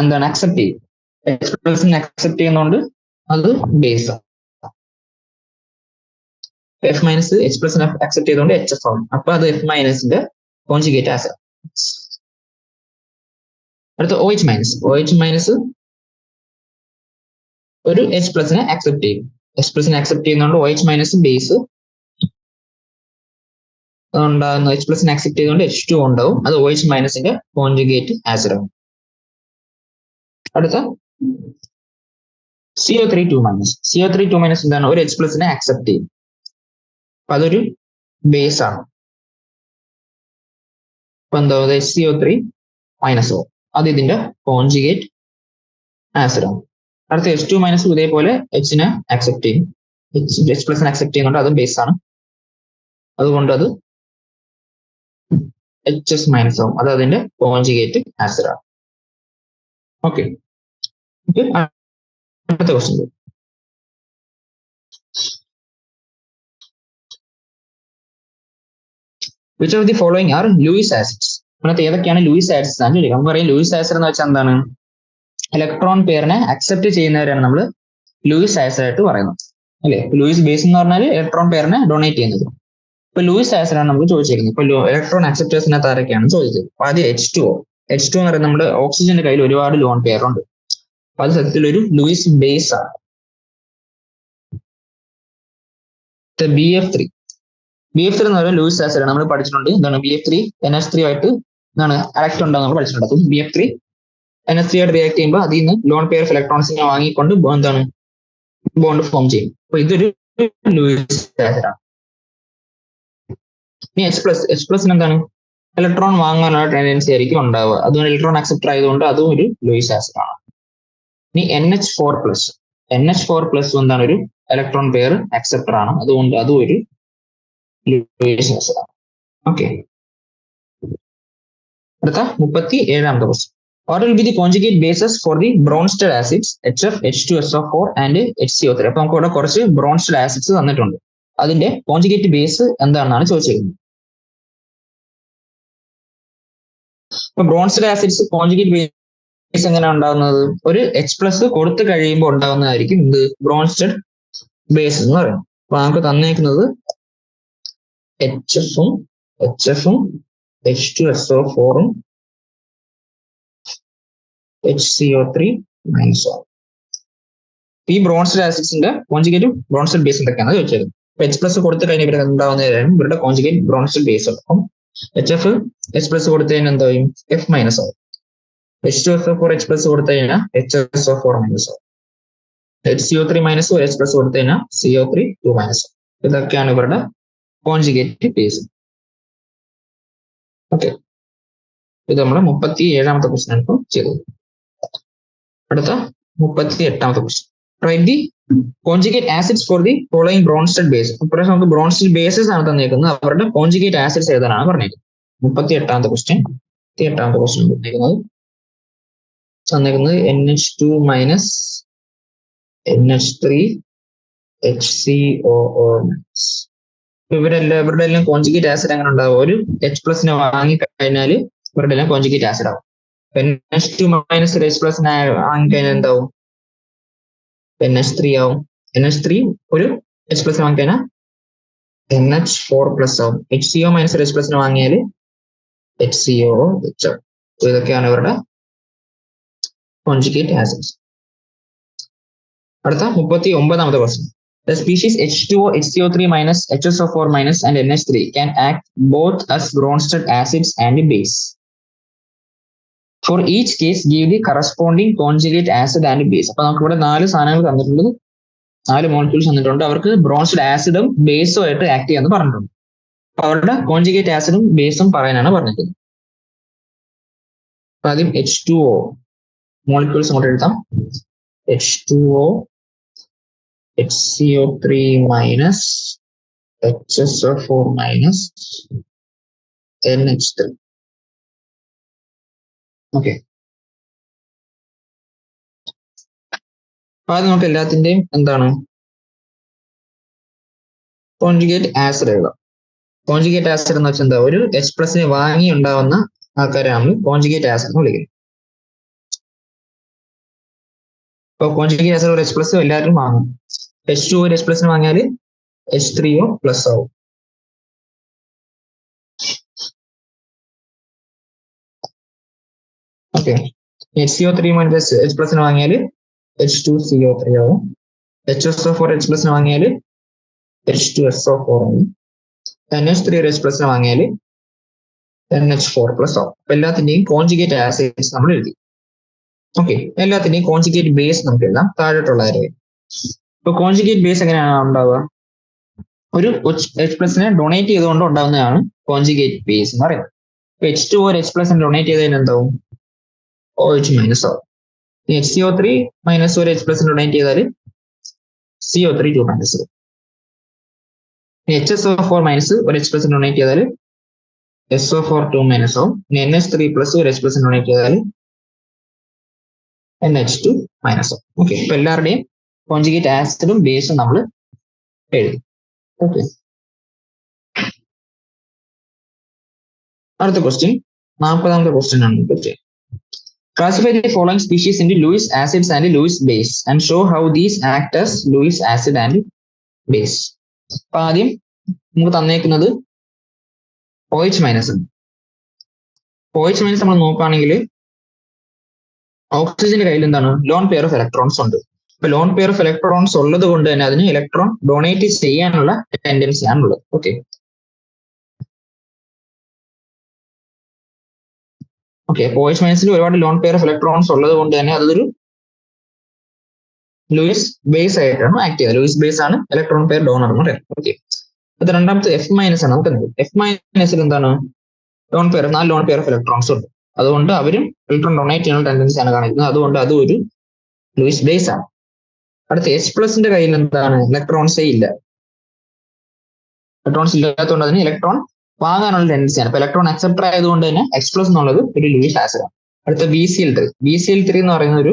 എന്താണ്? അക്സെപ്റ്റ് ചെയ്യും. H+ അക്സെപ്റ്റ് ചെയ്യുന്നതുകൊണ്ട് അത് ബേസ് ആണ്. F- H+ അക്സെപ്റ്റ് ചെയ്തുകൊണ്ട് HF ആവും, അപ്പൊ അത് F- കോൺജുഗേറ്റ് ആസിഡ്. അടുത്ത OH- ഒരു H+ അക്സെപ്റ്റ് ചെയ്യും. H+ അക്സെപ്റ്റ് ചെയ്യുന്നതുകൊണ്ട് OH- ബേസ് ഉണ്ടാകുന്ന H+ അക്സെപ്റ്റ് ചെയ്തുകൊണ്ട് H2 ഉണ്ടാവും, അത് OH- കോൺജുഗേറ്റ് ആസിഡ് ആണ്. അടുത്ത CO3 2 എന്താണ്? ഒരു H+ അക്സെപ്റ്റ് ചെയ്യും, അപ്പൊ അതൊരു ബേസ് ആണ്. അപ്പൊ എന്താ? HCO3 മൈനസ് ആവും, അത് ഇതിന്റെ കോൺജുഗേറ്റ് ആസിഡ് ആണ്. അടുത്ത H2- ഇതേപോലെ H അക്സെപ്റ്റ് ചെയ്യും, H+ അക്സെപ്റ്റ് ചെയ്യുന്നുണ്ട്, അതും ബേസ് ആണ്, അതുകൊണ്ട് അത് HS- ആവും, അത് അതിന്റെ കോൺജുഗേറ്റ് ആസിഡ് ആണ്. ഓക്കെ, അടുത്ത question. Which of the following are Lewis acids? അതിനകത്ത് ഏതൊക്കെയാണ് ലൂയിസ് ആസിഡ്സ് ആണ് ചോദിക്കുക. നമുക്ക് പറയാം ലൂയിസ് ആസിഡ് എന്ന് വെച്ചാൽ എന്താണ്? ഇലക്ട്രോൺ പെയറിനെ അക്സെപ്റ്റ് ചെയ്യുന്നവരാണ് നമ്മൾ ലൂയിസ് ആസിഡ് ആയിട്ട് പറയുന്നത്, അല്ലെ? ലൂയിസ് ബേസ് എന്ന് പറഞ്ഞാൽ ഇലക്ട്രോൺ പെയറിനെ ഡൊണേറ്റ് ചെയ്യുന്നത്. ഇപ്പൊ ലൂയിസ് ആസിഡ് ആണ് നമുക്ക് ചോദിച്ചിരിക്കുന്നത്. ഇപ്പൊ ഇലക്ട്രോൺ അക്സെപ്റ്റേഴ്സിനകത്ത് ആരൊക്കെയാണ് ചോദിച്ചത്? അപ്പൊ ആദ്യം H2O എന്ന് പറയുന്നത് നമ്മുടെ ഓക്സിജന്റെ കയ്യിൽ ഒരുപാട് ലോൺ പെയർ ഉണ്ട്, അപ്പൊ അത് സത്യത്തിൽ ഒരു ലൂയിസ് ബേസ് ആണ്. BF3 എന്ന് പറയുന്നത് ലൂയിസ് ആസിഡ് ആണ്, നമ്മൾ പഠിച്ചിട്ടുണ്ട്. എന്താണ്? BF3 NH3 ആയിട്ട് എന്താണ് ആക്ട് ഉണ്ടാകും, നമ്മൾ പഠിച്ചിട്ടുണ്ട്. അപ്പം BF3 NH3 ആയിട്ട് റിയാക്ട് ചെയ്യുമ്പോൾ അതിൽ നിന്ന് ലോൺ പെയർ ഓഫ് ഇലക്ട്രോൺസിനെ വാങ്ങിക്കൊണ്ട് എന്താണ് ബോണ്ട് ഫോം ചെയ്യും. അപ്പൊ ഇതൊരു ലൂയിസ് ആസിഡ് ആണ്. ഇനി H+ എന്താണ്? ഇലക്ട്രോൺ വാങ്ങാനുള്ള ടെൻഡൻസി ആയിരിക്കും ഉണ്ടാവുക, അതുകൊണ്ട് ഇലക്ട്രോൺ അക്സെപ്റ്റർ ആയതുകൊണ്ട് അതും ഒരു ലൂയിസ് ആസിഡ് ആണ്. ഇനി NH4+ എന്താണ്? ഒരു ഇലക്ട്രോൺ പെയർ അക്സെപ്റ്റർ ആണ്, അതുകൊണ്ട് അതും ഒരു ലൂയിസ് ആസിഡ് ആണ്. ഓക്കെ, അടുത്ത 37ാമത്തെ question. What will be the conjugate bases for the Bronsted acids HF, H2SO4 and HCO3? അപ്പൊ നമുക്ക് ഇവിടെ കുറച്ച് Bronsted acids തന്നിട്ടുണ്ട്, അതിന്റെ കോൺജുഗേറ്റ് ബേസ് എന്താണെന്നാണ് ചോദിച്ചിരിക്കുന്നത്. ഇപ്പൊ Bronsted acids കോൺജുഗേറ്റ് ബേസ് എങ്ങനെയാണ് ഉണ്ടാകുന്നത്? ഒരു H+ കൊടുത്തു കഴിയുമ്പോൾ ഉണ്ടാകുന്നതായിരിക്കും ഇത് Bronsted ബേസ് എന്ന് പറയുന്നത്. അപ്പൊ നമുക്ക് തന്നേക്കുന്നത് HF-ഉം H2SO4-ഉം HCO3 മൈനസ് ആണ്. ഈ Bronsted ആസിഡ്സിന്റെ കോൺജുഗേറ്റ് Bronsted ബേസ് എന്തൊക്കെയാണ് ചോദിച്ചത്. H+ കൊടുത്തു കഴിഞ്ഞാൽ ഇവർക്ക് ഉണ്ടാവുന്നതാണ് ഇവരുടെ കോൺജുഗേറ്റ് Bronsted ബേസ്. അപ്പം HF H+ കൊടുത്തു കഴിഞ്ഞാൽ എന്താ ചെയ്യും? F- ആവും. H2SO4 H+ കൊടുത്തു കഴിഞ്ഞാൽ HSO4 മൈനസ് ആവും. HCO3 മൈനസ് H+ കൊടുത്തു കഴിഞ്ഞാൽ CO3 2 മൈനസ് ആവും. ഇതൊക്കെയാണ് ഇവരുടെ കോൺജുഗേറ്റ് ബേസ്. ഓക്കെ, ഇത് നമ്മുടെ 37ാമത്തെ ക്വസ്റ്റ്യൻ ആണ് ഇപ്പോൾ ചെയ്തത്. അടുത്ത 38ാമത്തെ question. Write the conjugate acids for the following Bronsted base. ഇപ്രാവശ്യം നമുക്ക് ബ്രോൺസ്റ്റഡ് ബേസസ് ആണ് തന്നേക്കുന്നത്, അവരുടെ കോൺജുഗേറ്റ് ആസിഡ്സ് എഴുതാനാണ് പറഞ്ഞേക്കുന്നത്. 38ാമത്തെ ക്വസ്റ്റ്യൻ തന്നേക്കുന്നത് NH2 minus NH3 HCOO minus. ഇവരുടെ എല്ലാം കോൺജുഗേറ്റ് ആസിഡ് അങ്ങനെ ഉണ്ടാവും. ഒരു H+ വാങ്ങി കഴിഞ്ഞാൽ ഇവരുടെ എല്ലാം കോൺജുഗേറ്റ് ആസിഡ് ആവും. NH2 മൈനസ് ഒരു H+ വാങ്ങി കഴിഞ്ഞാൽ എന്താവും? NH3 ആവും. NH3 ഒരു H+ വാങ്ങി കഴിഞ്ഞാൽ NH4+ ആവും. HCO മൈനസ് ഒരു H+ വാങ്ങിയാൽ HCOOH ആവും. ഇതൊക്കെയാണ് ഇവരുടെ കോൺജുഗേറ്റ് ആസിഡ്സ്. അടുത്ത 39ാമത്തെ question. The species H2O, HCO3 minus, HSO4 minus and NH3 can act both as Bronsted acids and base. For each case, give the corresponding conjugate acid and base. അപ്പോൾ നമുക്ക് ഇവിടെ 4 സാധനങ്ങൾ തന്നിട്ടുള്ളത്, 4 molecules തന്നിട്ടുണ്ട്. അവർക്ക് Bronsted ആസിഡും ബേസും ആയിട്ട് ആക്ട് ചെയ്യാന്ന് പറഞ്ഞിട്ടുണ്ട്. അപ്പൊ അവരുടെ കോൺജുഗേറ്റ് ആസിഡും ബേസും പറയാനാണ് പറഞ്ഞിട്ടുള്ളത്. അപ്പൊ ആദ്യം H2O മോളിക്യൂൾസ് അങ്ങോട്ട് എഴുതാം. H2O, HCO3 minus, HSO4 minus, NH3. Okay, ആദ്യം നമുക്ക് എല്ലാത്തിന്റെയും എന്താണ് കോൺജുഗേറ്റ് ആസിഡ് എഴുതാം. കോൺജുഗേറ്റ് ആസിഡ് എന്ന് വെച്ചാൽ എന്താ? ഒരു H+ വാങ്ങി ഉണ്ടാവുന്ന ആൾക്കാരാണ് കോൺജുഗേറ്റ് ആസിഡ് എന്ന് വിളിക്കുന്നത്. അപ്പോൾ കോൺജുഗേറ്റ് ആസിഡ് ഒരു H+ എല്ലാവരും വാങ്ങും. H2O ഒരു H+ വാങ്ങിയാൽ H3O+ ആവും. ഓക്കെ, HCO3 മൈനസ് H+ വാങ്ങിയാൽ H2CO3 ആവും. HSO4 H+ വാങ്ങിയാൽ H2SO4 ആവും. NH3 ഒരു H+ വാങ്ങിയാൽ NH4+ ആവും. അപ്പൊ എല്ലാത്തിന്റെയും കോൺജുഗേറ്റ് ആസിഡ്സ് നമ്മൾ എഴുതി. ഓക്കെ, എല്ലാത്തിന്റെയും കോൺജുഗേറ്റ് ബേസ് നമുക്ക് എഴുതാം. താഴോട്ടുള്ള കാര്യം. ഇപ്പൊ കോൺജുഗേറ്റ് ബേസ് എങ്ങനെയാണ് ഉണ്ടാവുക? ഒരു H+ ഡൊണേറ്റ് ചെയ്തുകൊണ്ട് ഉണ്ടാവുന്നതാണ് കോൺജുഗേറ്റ് ബേസ് എന്ന് പറയുന്നത്. ഇപ്പൊ H2O ഒരു H+ ഡൊണേറ്റ് ചെയ്തതിന് എന്താവും? OH മൈനസ് ആവും. HCO3 മൈനസ് ഒരു H+ ഡൊണേറ്റ് ചെയ്താൽ CO3 2 മൈനസ് ആവും. HSO4 മൈനസ് ഒരു H+ ഡൊണേറ്റ് ചെയ്താൽ SO4 2 മൈനസ് ആവും. NH3 പ്ലസ് ഒരു H+ ഡൊണേറ്റ് ചെയ്താൽ NH2 മൈനസ് ആവും. ഓക്കെ, ഇപ്പൊ എല്ലാവരുടെയും കോൺജുഗേറ്റ് ആസിഡും ബേസും നമ്മൾ എഴുതി. ഓക്കെ, അടുത്ത ക്വസ്റ്റ്യൻ 40ാമത്തെ ക്വസ്റ്റ്യൻ ആണ്. Classify the following species into Lewis acids and Lewis base and show how these act as Lewis acid and base. അപ്പൊ ആദ്യം നമുക്ക് തന്നേക്കുന്നത് OH മൈനസ് ആണ്. OH മൈനസ് നമ്മൾ നോക്കുകയാണെങ്കിൽ ഓക്സിജന്റെ കയ്യിൽ എന്താണ്? ലോൺ പെയർ ഓഫ് ഇലക്ട്രോൺസ് ഉണ്ട്. ഇപ്പൊ ലോൺ പെയർ ഓഫ് ഇലക്ട്രോൺസ് ഉള്ളത് കൊണ്ട് തന്നെ അതിന് ഇലക്ട്രോൺ ഡൊണേറ്റ് ചെയ്യാനുള്ള ടെൻഡൻസി ആണുള്ളത്. ഓക്കെ, അപ്പൊ OH മൈനസിൽ ഒരുപാട് ലോൺ പെയർ ഓഫ് ഇലക്ട്രോൺസ് ഉള്ളത് കൊണ്ട് തന്നെ അതൊരു ലൂയിസ് ബേസ് ആയിട്ടാണ് ആക്ട് ചെയ്യുന്നത്. ലൂയിസ് ബേസ് ആണ് ഇലക്ട്രോൺ പെയർ ഡോണർ എന്ന് പറയുന്നത്. ഓക്കെ, അത് രണ്ടാമത്തെ F മൈനസ് ആണ്. നമുക്ക് F മൈനസിൽ എന്താണ്? Lone pair, 4 lone pair of electrons ഉണ്ട്. അതുകൊണ്ട് അവരും ഇലക്ട്രോൺ ഡൊണേറ്റ് ചെയ്യുന്ന ടെൻഡൻസി ആണ് കാണിക്കുന്നത്. അതുകൊണ്ട് അതും ഒരു ലൂയിസ് ബേസ് ആണ്. അടുത്ത H+ കയ്യിൽ എന്താണ്? ഇലക്ട്രോൺസേ ഇല്ല. ഇലക്ട്രോൺസ് ഇല്ലാത്തതുകൊണ്ട് അതിന് ഇലക്ട്രോൺ വാങ്ങാനുള്ള ടെൻഡൻസിയാണ്. അപ്പൊ ഇലക്ട്രോൺ അക്സെപ്റ്റർ ആയതുകൊണ്ട് തന്നെ H+ എന്നുള്ളത് ഒരു ലൂയിസ് ആസിഡ് ആണ്. അടുത്ത BCl3 എന്ന് പറയുന്ന ഒരു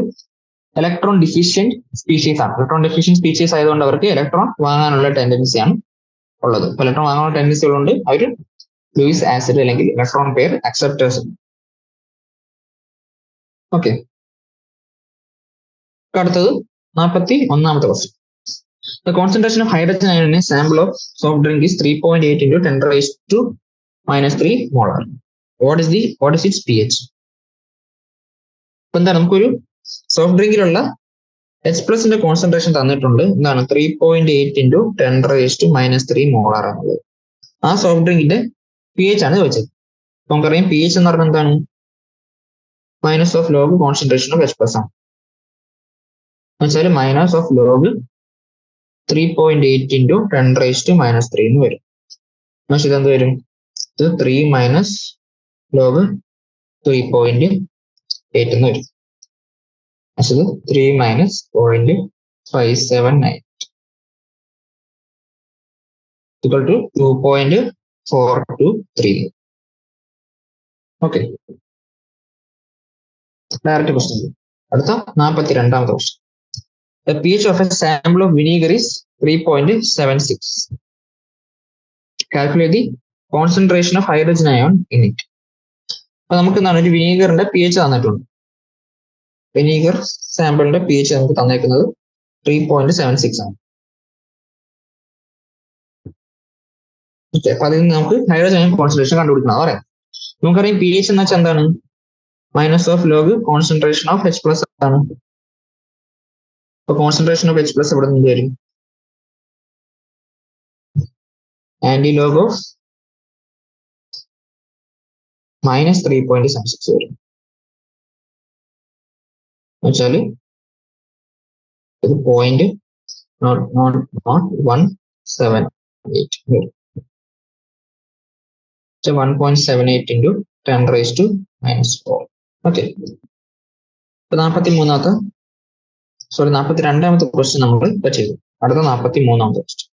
ഇലക്ട്രോൺ ഡിഫിഷ്യന്റ് സ്പീഷീസ് ആണ്. ഇലക്ട്രോൺ ഡിഫിഷ്യന്റ് സ്പീഷീസ് ആയതുകൊണ്ട് അവർക്ക് ഇലക്ട്രോൺ വാങ്ങാനുള്ള ടെൻഡൻസിയാണ് ഉള്ളത്. ഇലക്ട്രോൺ വാങ്ങാനുള്ള ടെൻഡൻസി ഉള്ളതുകൊണ്ട് അവർ ലൂയിസ് ആസിഡ് അല്ലെങ്കിൽ ഇലക്ട്രോൺ പെയർ അക്സെപ്റ്റേഴ്സ്. ഓക്കെ, അടുത്തത് 41ാമത്തെ question. The concentration of hydrogen ion in a sample of soft drink is 3.8 into 10⁻³ molar. What is its pH? ഇപ്പൊ എന്താണ്? നമുക്കൊരു സോഫ്റ്റ് ഡ്രിങ്കിലുള്ള H+ കോൺസെൻട്രേഷൻ തന്നിട്ടുണ്ട്. എന്താണ്? 3.8 into 10⁻³ മോളാർ എന്നുള്ളത്. ആ സോഫ്റ്റ് ഡ്രിങ്കിന്റെ pH ആണ് ചോദിച്ചത്. നമുക്കറിയാം pH എന്ന് പറഞ്ഞാൽ എന്താണ്? Minus of log concentration of H+ ആണ്. എന്നുവെച്ചാൽ മൈനസ് ഓഫ് ലോഗ് 3.8 into 10⁻³ എന്ന് വരും. പക്ഷെ ഇതെന്ത് വരും? ഇത് 3 മൈനസ് ലോഗ് 3.8 എന്ന് വരും. പക്ഷെ ഇത് 3 minus 0.8 579 equal to 2.423. Okay, direct question. അടുത്ത 42ാമത്തെ question. The pH of a sample of vinegar is 3.76. Calculate the concentration of hydrogen ion in it. അപ്പൊ നമുക്ക് എന്താണ്, ഒരു വിനീഗറിന്റെ പി എച്ച് തന്നിട്ടുണ്ട്. വിനീഗർ സാമ്പിളിന്റെ പി എച്ച് നമുക്ക് തന്നേക്കുന്നത് 3.76 ആണ്. ഓക്കെ, അപ്പൊ അതിൽ നിന്ന് നമുക്ക് ഹൈഡ്രജൻ അയൺ കോൺസെൻട്രേഷൻ കണ്ടുപിടിക്കണം പറയാം. നമുക്കറിയാം പി എച്ച് എന്ന് വെച്ചാൽ എന്താണ്, minus of log concentration of H plus ആണ്. അപ്പൊ കോൺസെൻട്രേഷൻ ഓഫ് H പ്ലസ് ഇവിടെ നിന്ന് വരും, ആന്റി ലോഗ് ഓഫ് -3.76 വരും. വെച്ചാല് ഇത് 0.178 വരും. 1.78 into 10⁻⁻⁴. ഓക്കെ, ഇപ്പൊ 42ാമത്തെ ക്വസ്റ്റ്യൻ നമ്മൾ ഇപ്പൊ ചെയ്തു. അടുത്ത 43ാമത്തെ question.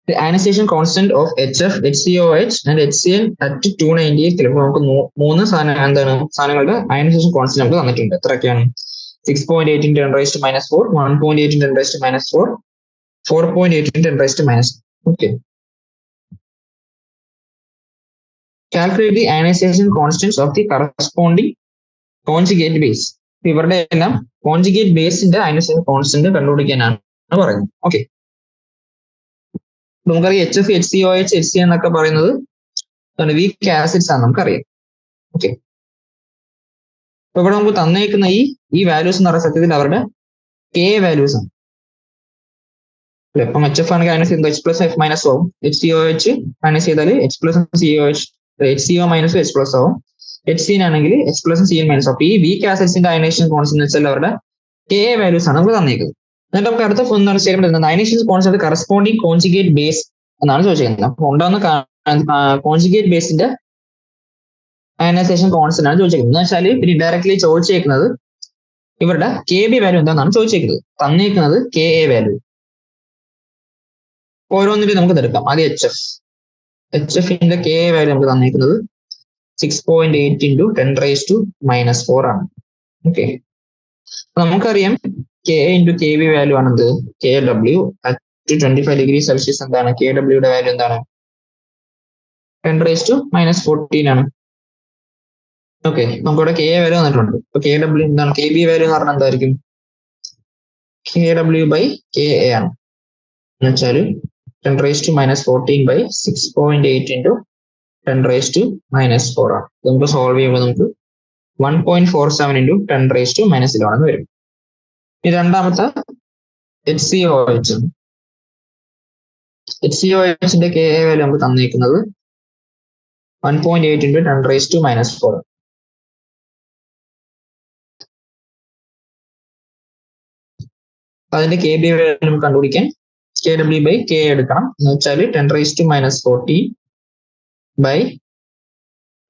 The ionization constant of HF, HCOH and HCl at 298 kilo. നമുക്ക് മൂന്ന് സാധനങ്ങളുടെ അയനൈസേഷൻ കോൺസ്റ്റന്റ് നമുക്ക് തന്നിട്ടുണ്ട്. എത്രയൊക്കെയാണ്? 6.8 into 10⁻⁴, 1.8 into 10⁻⁴, 4.8 into 10⁻⁻. Okay. Calculate the ionization constants of the corresponding conjugate base. ഇവരുടെ എല്ലാം കോൺജുഗേറ്റ് ബേസിന്റെ അയനൈസേഷൻ കോൺസ്റ്റന്റ് കണ്ടുപിടിക്കാനാണ് പറയുന്നത്. ഓക്കെ, നമുക്കറിയാം HF, HCOH, HCl എന്നൊക്കെ പറയുന്നത് വീക്ക് ആസിഡ്സ് ആണ്, നമുക്കറിയാം. ഓക്കെ, അപ്പൊ ഇവിടെ നമുക്ക് തന്നേക്കുന്ന ഈ വാല്യൂസ് എന്ന് പറയുന്ന സത്യത്തിൽ അവരുടെ K വാല്യൂസ് ആണ്. ഇപ്പം HF ആണെങ്കിൽ അയനൈസ് ചെയ്യുന്നത് H+ F- ആവും. HCOH അയനൈസ് ചെയ്താൽ H+ COH, HCO- H+ ആവും. HCl ആണെങ്കിൽ H+ Cl-. അപ്പൊ ഈ വീക്ക് ആസിഡ്സിന്റെ അയനൈസേഷൻ കോൺസ്റ്റന്റ് വെച്ചാൽ അവരുടെ K വാല്യൂസ് ആണ് നമുക്ക് തന്നേക്കുന്നത്. എന്നിട്ട് നമുക്ക് അടുത്ത statement ionisation constant corresponding conjugate base എന്നാണ് ചോദിച്ചിരിക്കുന്നത്. അപ്പൊ ഉണ്ടാകുന്ന കോൺജുഗേറ്റ് ബേസിന്റെ അയനൈസേഷൻ കോൺസ്റ്റന്റ് ആണ് ചോദിച്ചിരിക്കുന്നത്. എന്ന് വെച്ചാൽ പിന്നെ ഡയറക്ട്ലി ചോദിച്ചേക്കുന്നത് ഇവരുടെ KB വാല്യൂ എന്താണെന്നാണ് ചോദിച്ചേക്കുന്നത്. തന്നേക്കുന്നത് KA വാല്യൂ. ഓരോന്നിനും നമുക്ക് എടുക്കാം. ആദ്യം HFന്റെ KA വാല്യൂ നമുക്ക് തന്നേക്കുന്നത് 6.8 into 10⁻⁻⁴ ആണ്. ഓക്കെ, നമുക്കറിയാം K into KB വാല്യൂ ആണെന്ത്, KW at 25 degrees Celsius എന്താണ്, KWയുടെ വാല്യൂ എന്താണ്, 10⁻⁻14 ആണ്. ഓക്കെ, നമുക്കിവിടെ KA വാല്യൂ തന്നിട്ടുണ്ട്. ഇപ്പൊ KW എന്താണ്, KB വാല്യൂ എന്ന് പറഞ്ഞാൽ എന്തായിരിക്കും, KW/KA ആണ്. എന്ന് വെച്ചാൽ 10⁻⁻14 6.8 into 10⁻⁻⁴ ആണ്. നമുക്ക് സോൾവ് ചെയ്യുമ്പോൾ നമുക്ക് 1.47 into 10⁻⁻11 ആണെന്ന് വരും. ഈ രണ്ടാമത്തെ HCOH. HCOHന്റെ KA വാല്യൂ നമുക്ക് തന്നിരിക്കുന്നത് 1.8 into 10⁻⁻⁴. അതിന്റെ KB വാല്യൂ നമുക്ക് കണ്ടുപിടിക്കാൻ KW/KA എടുക്കണം. എന്ന് വെച്ചാൽ 10⁻⁻14 by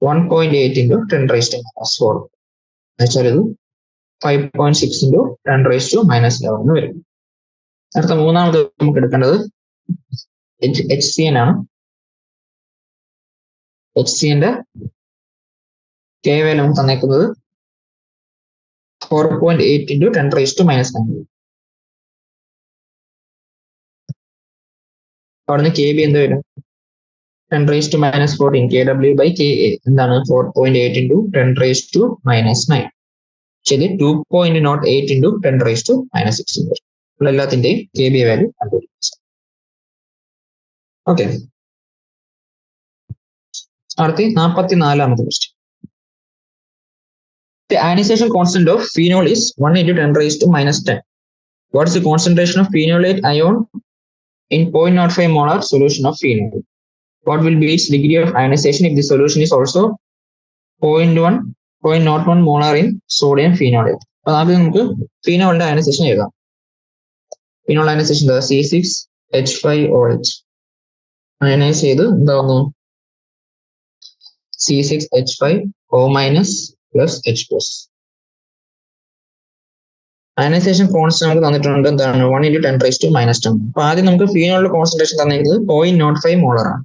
1.8 into 10⁻⁻⁴. എന്ന് വെച്ചാൽ ഇത് 5.6 into 10⁻⁻11 വരും. അടുത്ത മൂന്നാമത് നമുക്ക് എടുക്കേണ്ടത് HCl ആണ്. HClന്റെ K വാല്യൂ നമുക്ക് തന്നേക്കുന്നത് 4.8 into 10⁻⁻9. അവിടുന്ന് KB എന്ത് വരും, 10⁻⁻14 KW/KA എന്താണ് 4.8 into 10⁻⁻9. ശരി, 2.08 into 10⁻⁻16 വരും. എല്ലാത്തിന്റെയും KB വാല്യൂ കണ്ടുപിടിച്ചു. ഓക്കെ, അടുത്ത 44ാമത്തെ question. The ionization constant of phenol is 1 into 10⁻⁻10. What is the concentration of phenolate ion in 0.05 molar solution of phenol? What will be its degree of ionization if the solution is also 0.01 molar in sodium phenolate? അപ്പൊ ആദ്യം നമുക്ക് ഫീനോളിന്റെ ionisation എഴുതാം. Phenol ionisation C6H5OH അയനൈസ് ചെയ്ത് എന്താവുന്നു, C6H5O- plus H+. Ionisation constant നമുക്ക് തന്നിട്ടുണ്ട് എന്താണ് 1 × 10⁻⁻10. അപ്പൊ ആദ്യം നമുക്ക് ഫീനോളിന്റെ കോൺസെൻട്രേഷൻ തന്നിരിക്കുന്നത് 0.05 മോളർ ആണ്.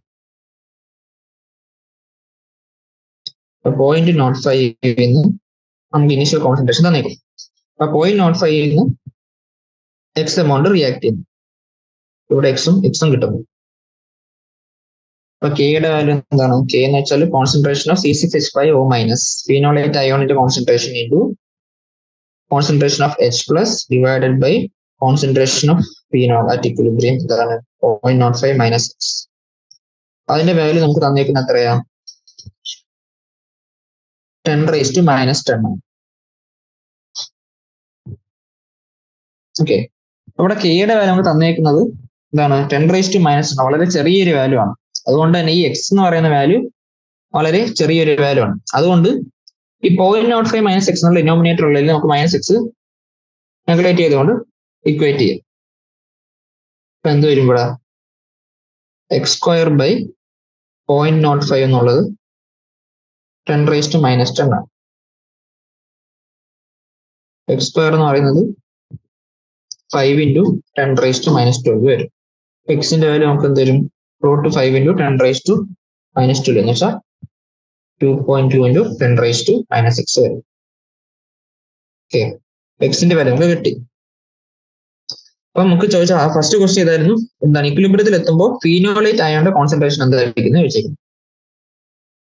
0.05 നമുക്ക് ഇനീഷ്യൽ കോൺസെൻട്രേഷൻ തന്നേക്കും. അപ്പൊ 0.05 എക്സ് എമൗണ്ട് റിയാക്ട് ചെയ്യുന്നു. ഇവിടെ എക്സും കിട്ടുന്നു. അപ്പൊ കെയുടെ വാല്യൂ എന്താണ്? കെ എന്ന് വെച്ചാൽ concentration of C6H5O minus phenolate അയോണിന്റെ concentration into concentration of H plus divided by concentration of phenol at equilibrium. ഇതാണ് 0.05 മൈനസ് എക്സ്. അതിന്റെ വാല്യൂ നമുക്ക് തന്നേക്കുന്ന എത്രയാ? 10⁻⁻10 ആണ്. ഓക്കെ, ഇവിടെ കെയുടെ വാല്യൂ നമുക്ക് തന്നേക്കുന്നത് എന്താണ്? 10⁻⁻10, വളരെ ചെറിയൊരു വാല്യൂ ആണ്. അതുകൊണ്ട് തന്നെ ഈ എക്സ് എന്ന് പറയുന്ന വാല്യൂ വളരെ ചെറിയൊരു വാല്യൂ ആണ്. അതുകൊണ്ട് ഈ 0.05 മൈനസ് എക്സ് എന്നുള്ള ഡിനോമിനേറ്റർ ഉള്ളതിൽ നമുക്ക് മൈനസ് എക്സ് നെഗ്ലേറ്റ് ചെയ്തുകൊണ്ട് ഇക്വേറ്റ് ചെയ്യും. അപ്പൊ എന്ത് വരും ഇവിടെ? x² ബൈ 0.05 എന്നുള്ളത് 10⁻⁻10 ആണ്. x² എന്ന് പറയുന്നത് 5 × 10⁻⁻12 വരും. എക്സിന്റെ വാല്യൂ നമുക്ക് എന്ത് വരും? √5 × 10⁻⁻12 എന്ന് വെച്ചാൽ 2.2 × 10⁻⁻6 വരും. ഓക്കെ, എക്സിന്റെ വാല്യൂ നമുക്ക് കിട്ടി. അപ്പൊ നമുക്ക് ചോദിച്ചാൽ ഫസ്റ്റ് ക്വസ്റ്റ്യൻ ഏതായിരുന്നു? എന്താണ് ഇക്വിലിബ്രിയത്തിൽ എത്തുമ്പോൾ ഫീനോളേറ്റ് അയോണിന്റെ കോൺസെൻട്രേഷൻ എന്തായിരിക്കും ചോദിച്ചേക്കുന്നത്.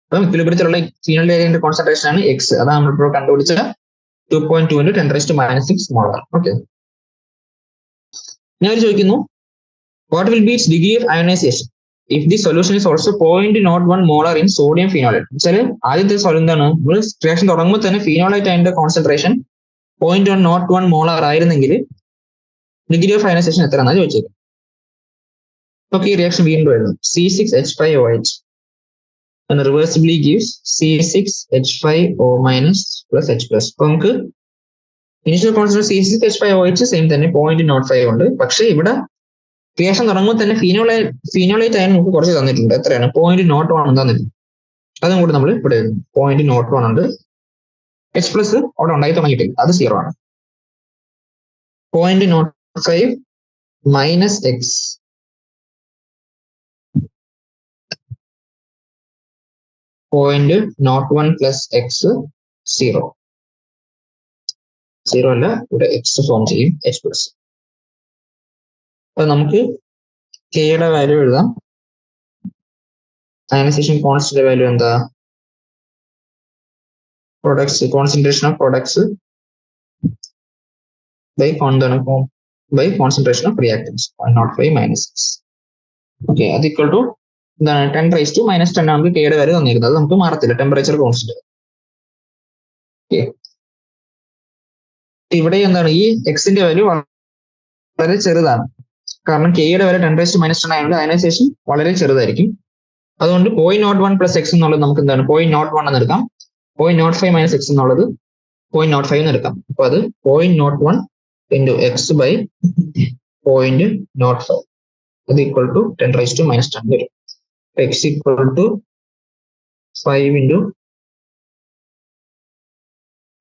അപ്പം ഇക്വിലിബ്രിയത്തിലുള്ള ഫീനോളേറ്റ് അയോണിന്റെ കോൺസെൻട്രേഷൻ ആണ് എക്സ്. അതാണ് നമ്മളിപ്പോൾ കണ്ടുപിടിച്ച 2.2 × 10⁻⁻6 മോളാർ. ഓക്കെ, ഞാൻ ചോദിക്കുന്നു what will be its degree of ionization if the solution is also 0.01 molar in sodium phenolate. വെച്ചാൽ ആദ്യത്തെ എന്താണ്, നമ്മൾ റിയാക്ഷൻ തുടങ്ങുമ്പോൾ തന്നെ ഫിനോളേറ്റ് അയണിന്റെ കോൺസെൻട്രേഷൻ 0.01 മോളാർ ആയിരുന്നെങ്കിൽ ഡിഗ്രി ഓഫ് അയോണൈസേഷൻ എത്ര എന്നാണ് ചോദിച്ചത്. ഓക്കെ, ഈ റിയാക്ഷൻ വീണ്ടും വരുന്നു. C6H5OH and reversibly gives C6H5O minus plus H plus. അപ്പൊ നമുക്ക് ഇനിഷ്യൽ കോൺസെൻട്രേഷൻ C6H5OH സെയിം തന്നെ 0.05 ഉണ്ട്. പക്ഷെ ഇവിടെ റിയാക്ഷൻ തുടങ്ങുമ്പോൾ തന്നെ ഫീനോളേറ്റ് അയൺ നമുക്ക് കുറച്ച് തന്നിട്ടുണ്ട്. എത്രയാണ്? 0.01 തന്നിട്ടുണ്ട്. അതും കൂടി നമ്മൾ ഇവിടെ 0.01 ഉണ്ട്. H പ്ലസ് അവിടെ ഉണ്ടായി തുടങ്ങിയിട്ടില്ല, അത് 0 ആണ്. 0.05 മൈനസ് എക്സ് 0.01 പ്ലസ് എക്സ് 0 അല്ല, ഇവിടെ എക്സ് ഫോം ചെയ്യും H പ്ലസ്. അപ്പൊ നമുക്ക് കെയുടെ വാല്യൂ എഴുതാം. അയനൈസേഷൻ കോൺസ്റ്റന്റ് വാല്യൂ എന്താ? Products concentration of products by concentration of reactants 0.05 minus X. Okay, അത് ഈക്വൽ ടു എന്താണ്? 10⁻⁻10 നമുക്ക് കെയുടെ വാല്യൂ തന്നിരിക്കുന്നത്. നമുക്ക് മാറത്തില്ല, ടെമ്പറേച്ചർ കോൺസ്റ്റന്റ്. ഓക്കെ, ഇവിടെ എന്താണ്? ഈ എക്സിന്റെ വാല്യൂ വളരെ ചെറുതാണ്. കാരണം കെയുടെ വാല്യൂ 10⁻⁻10 ആയതുകൊണ്ട് അയനൈസേഷൻ വളരെ ചെറുതായിരിക്കും. അതുകൊണ്ട് 0.01 പ്ലസ് എക്സ് എന്നുള്ളത് നമുക്ക് എന്താണ്? 0.01 എന്ന് എടുക്കാം. 0.05 മൈനസ് എക്സ് എന്നുള്ളത് 0.05 എന്ന് എടുക്കാം. അപ്പൊ അത് 0.01 × എക്സ് ബൈ 0.05 അത് ഈക്വൽ ടു 10⁻⁻10 വരും. എക്സ് ഈക്വൽ ടു 5 ×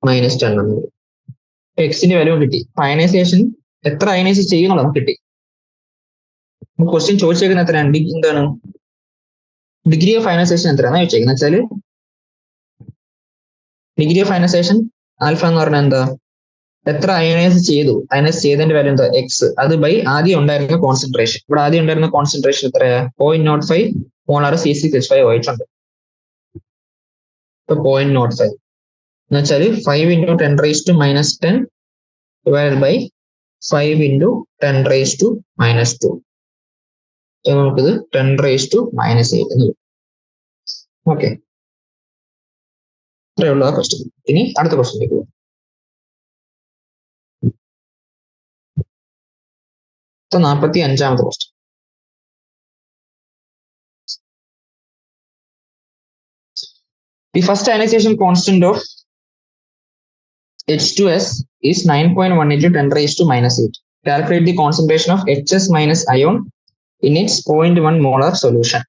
-10 എന്ന് വരും. എക്സിന്റെ വാല്യൂ കിട്ടി. അയനൈസേഷൻ എത്ര അയനൈസ് ചെയ്യുന്നുള്ളത് നമുക്ക് കിട്ടി. ക്വസ്റ്റ്യൻ ചോദിച്ചേക്കുന്ന എത്രയാണ്? എന്താണ് ഡിഗ്രി ഓഫ് അയനൈസേഷൻ എത്രയാണ് ചോദിച്ചേക്കുന്നത് വെച്ചാൽ ഡിഗ്രി ഓഫ് അയനൈസേഷൻ ആൽഫ എന്ന് പറഞ്ഞാൽ എന്താ? എത്ര അയനൈസ് ചെയ്തതിന്റെ വാല്യൂ എന്താ? എക്സ്. അത് ബൈ ആദ്യം ഉണ്ടായിരുന്ന കോൺസെൻട്രേഷൻ. ഇവിടെ ആദ്യം ഉണ്ടായിരുന്ന കോൺസെൻട്രേഷൻ എത്രയാ? 0.05 മോളാർ C6H5OH ഉണ്ട്. ഇപ്പൊ 0.05 എന്ന് വെച്ചാൽ 5 × 10⁻⁻10 ഡിവൈഡഡ് ബൈ 5 × 10⁻⁻2. നമുക്കിത് 10⁻⁻8 എന്ന് വരും. ഓക്കെ, ഇത്രയേ ഉള്ളൂ ആ ക്വസ്റ്റ്യൻ. ഇനി അടുത്ത ക്വസ്റ്റ്യനിലേക്ക് പോകും. 45ാമത്തെ question. The first ionization constant of H2S is 9.1 × 10⁻⁻8. Calculate the concentration of HS minus ion in its 0.1 molar solution.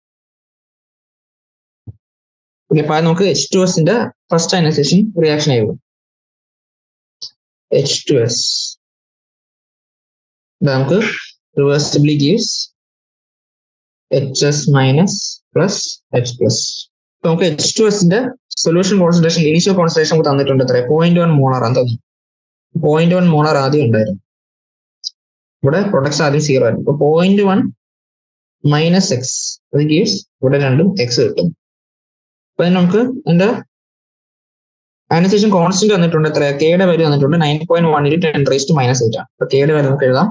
Okay, അപ്പോൾ നമുക്ക് H2Sന്റെ ഫസ്റ്റ് അയനൈസേഷൻ റിയാക്ഷൻ ആയിരുന്നു. H2S നമുക്ക് റിവേഴ്സിബിളി gives HS minus plus H plus. നമുക്ക് H2Sന്റെ solution concentration initial concentration നമുക്ക് തന്നിട്ടുണ്ട് എത്ര 0.1 molar ആണ് തന്നു. 0.1 മോളാർ ആദ്യം ഉണ്ടായിരുന്നു. ഇവിടെ പ്രൊഡക്ട്സ് ആദ്യം 0 ആയിരുന്നു. അപ്പൊ 0.1 മൈനസ് എക്സ് അത് ഗീവ്സ് ഇവിടെ രണ്ടും എക്സ് കിട്ടും. അപ്പൊ നമുക്ക് എന്റെ അയനൈസേഷൻ കോൺസ്റ്റന്റ് തന്നിട്ടുണ്ട് എത്ര കെയുടെ വാല്യൂ തന്നിട്ടുണ്ട് 9.1 × 10⁻⁸ ആണ്. അപ്പൊ കെയുടെ വാല്യൂ നമുക്ക് എഴുതാം.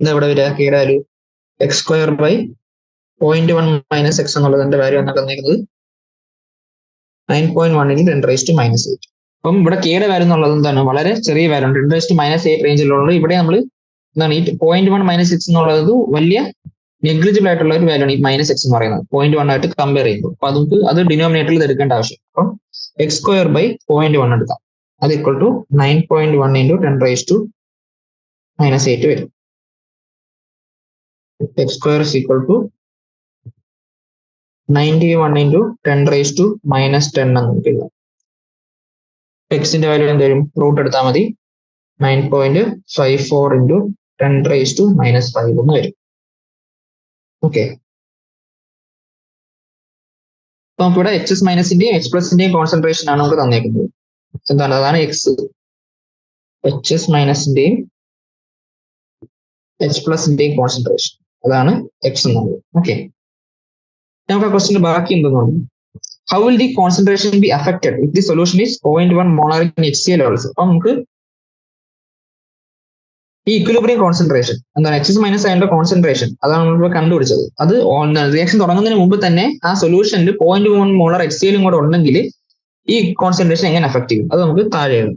എന്താ ഇവിടെ വരിക കെയുടെ value x² by 0.1 minus X എന്നുള്ളതിന്റെ വാല്യൂ എന്നൊക്കെ തന്നിരിക്കുന്നത് 9.1 × 10⁻⁸. അപ്പം ഇവിടെ കെയുടെ വാല്യൂ എന്നുള്ളത് എന്താണ് വളരെ ചെറിയ വാല്യൂ ആണ് 10⁻⁸ റേഞ്ചിലുള്ളത്. ഇവിടെ നമ്മൾ എന്താണ് ഈ 0.1 മൈനസ് എക്സ് എന്നുള്ളത് വലിയ നെഗ്ലിജിബിൾ ആയിട്ടുള്ള ഒരു വാല്യൂ ആണ് ഈ മൈനസ് എക്സ് എന്ന് പറയുന്നത് 0.1 ആയിട്ട് കമ്പയർ ചെയ്യുമ്പോൾ. അപ്പൊ നമുക്ക് അത് ഡിനോമിനേറ്ററിൽ എടുക്കേണ്ട ആവശ്യം. അപ്പം x² ബൈ 0.1 എടുക്കാം. അത് ഈക്വൽ ടു 9.1 × 10⁻⁸ വരും. x² is equal to 91 × 10⁻⁻10 എന്ന് നമുക്ക് എഴുതാം. എക്സിന്റെ വാല്യൂ എന്തായാലും റൂട്ട് എടുത്താൽ മതി 9.54 × 10⁻⁻5 എന്ന് വരും. ഓക്കെ, അപ്പൊ നമുക്കിവിടെ HS മൈനസിന്റെയും H പ്ലസിന്റെയും കോൺസെൻട്രേഷൻ ആണ് നമുക്ക് തന്നേക്കുന്നത്. എന്താണ് അതാണ് എക്സ്. HS മൈനസിന്റെയും H പ്ലസിന്റെയും കോൺസെൻട്രേഷൻ അതാണ് എക്സ് എന്നുള്ളത്. ഓക്കെ, നമുക്ക് ആ ക്വസ്റ്റിന്റെ ബാക്കി എന്തെന്നുണ്ട്. How will the concentration be affected if the solution is 0.1 molar in HCl also. അപ്പൊ നമുക്ക് ഈ ഇക്വിലിബ്രിയം കോൺസെൻട്രേഷൻ എന്താണ് HS മൈനസ് അതിന്റെ കോൺസെൻട്രേഷൻ അതാണ് നമ്മൾ കണ്ടുപിടിച്ചത്. അത് റിയാക്ഷൻ തുടങ്ങുന്നതിന് മുമ്പ് തന്നെ ആ സൊല്യൂഷനിൽ 0.1 മോളാർ HCl കൂടെ ഉണ്ടെങ്കിൽ ഈ കോൺസെൻട്രേഷൻ എങ്ങനെ അഫക്ട് ചെയ്യും അത് നമുക്ക് താഴെ എഴുതാം.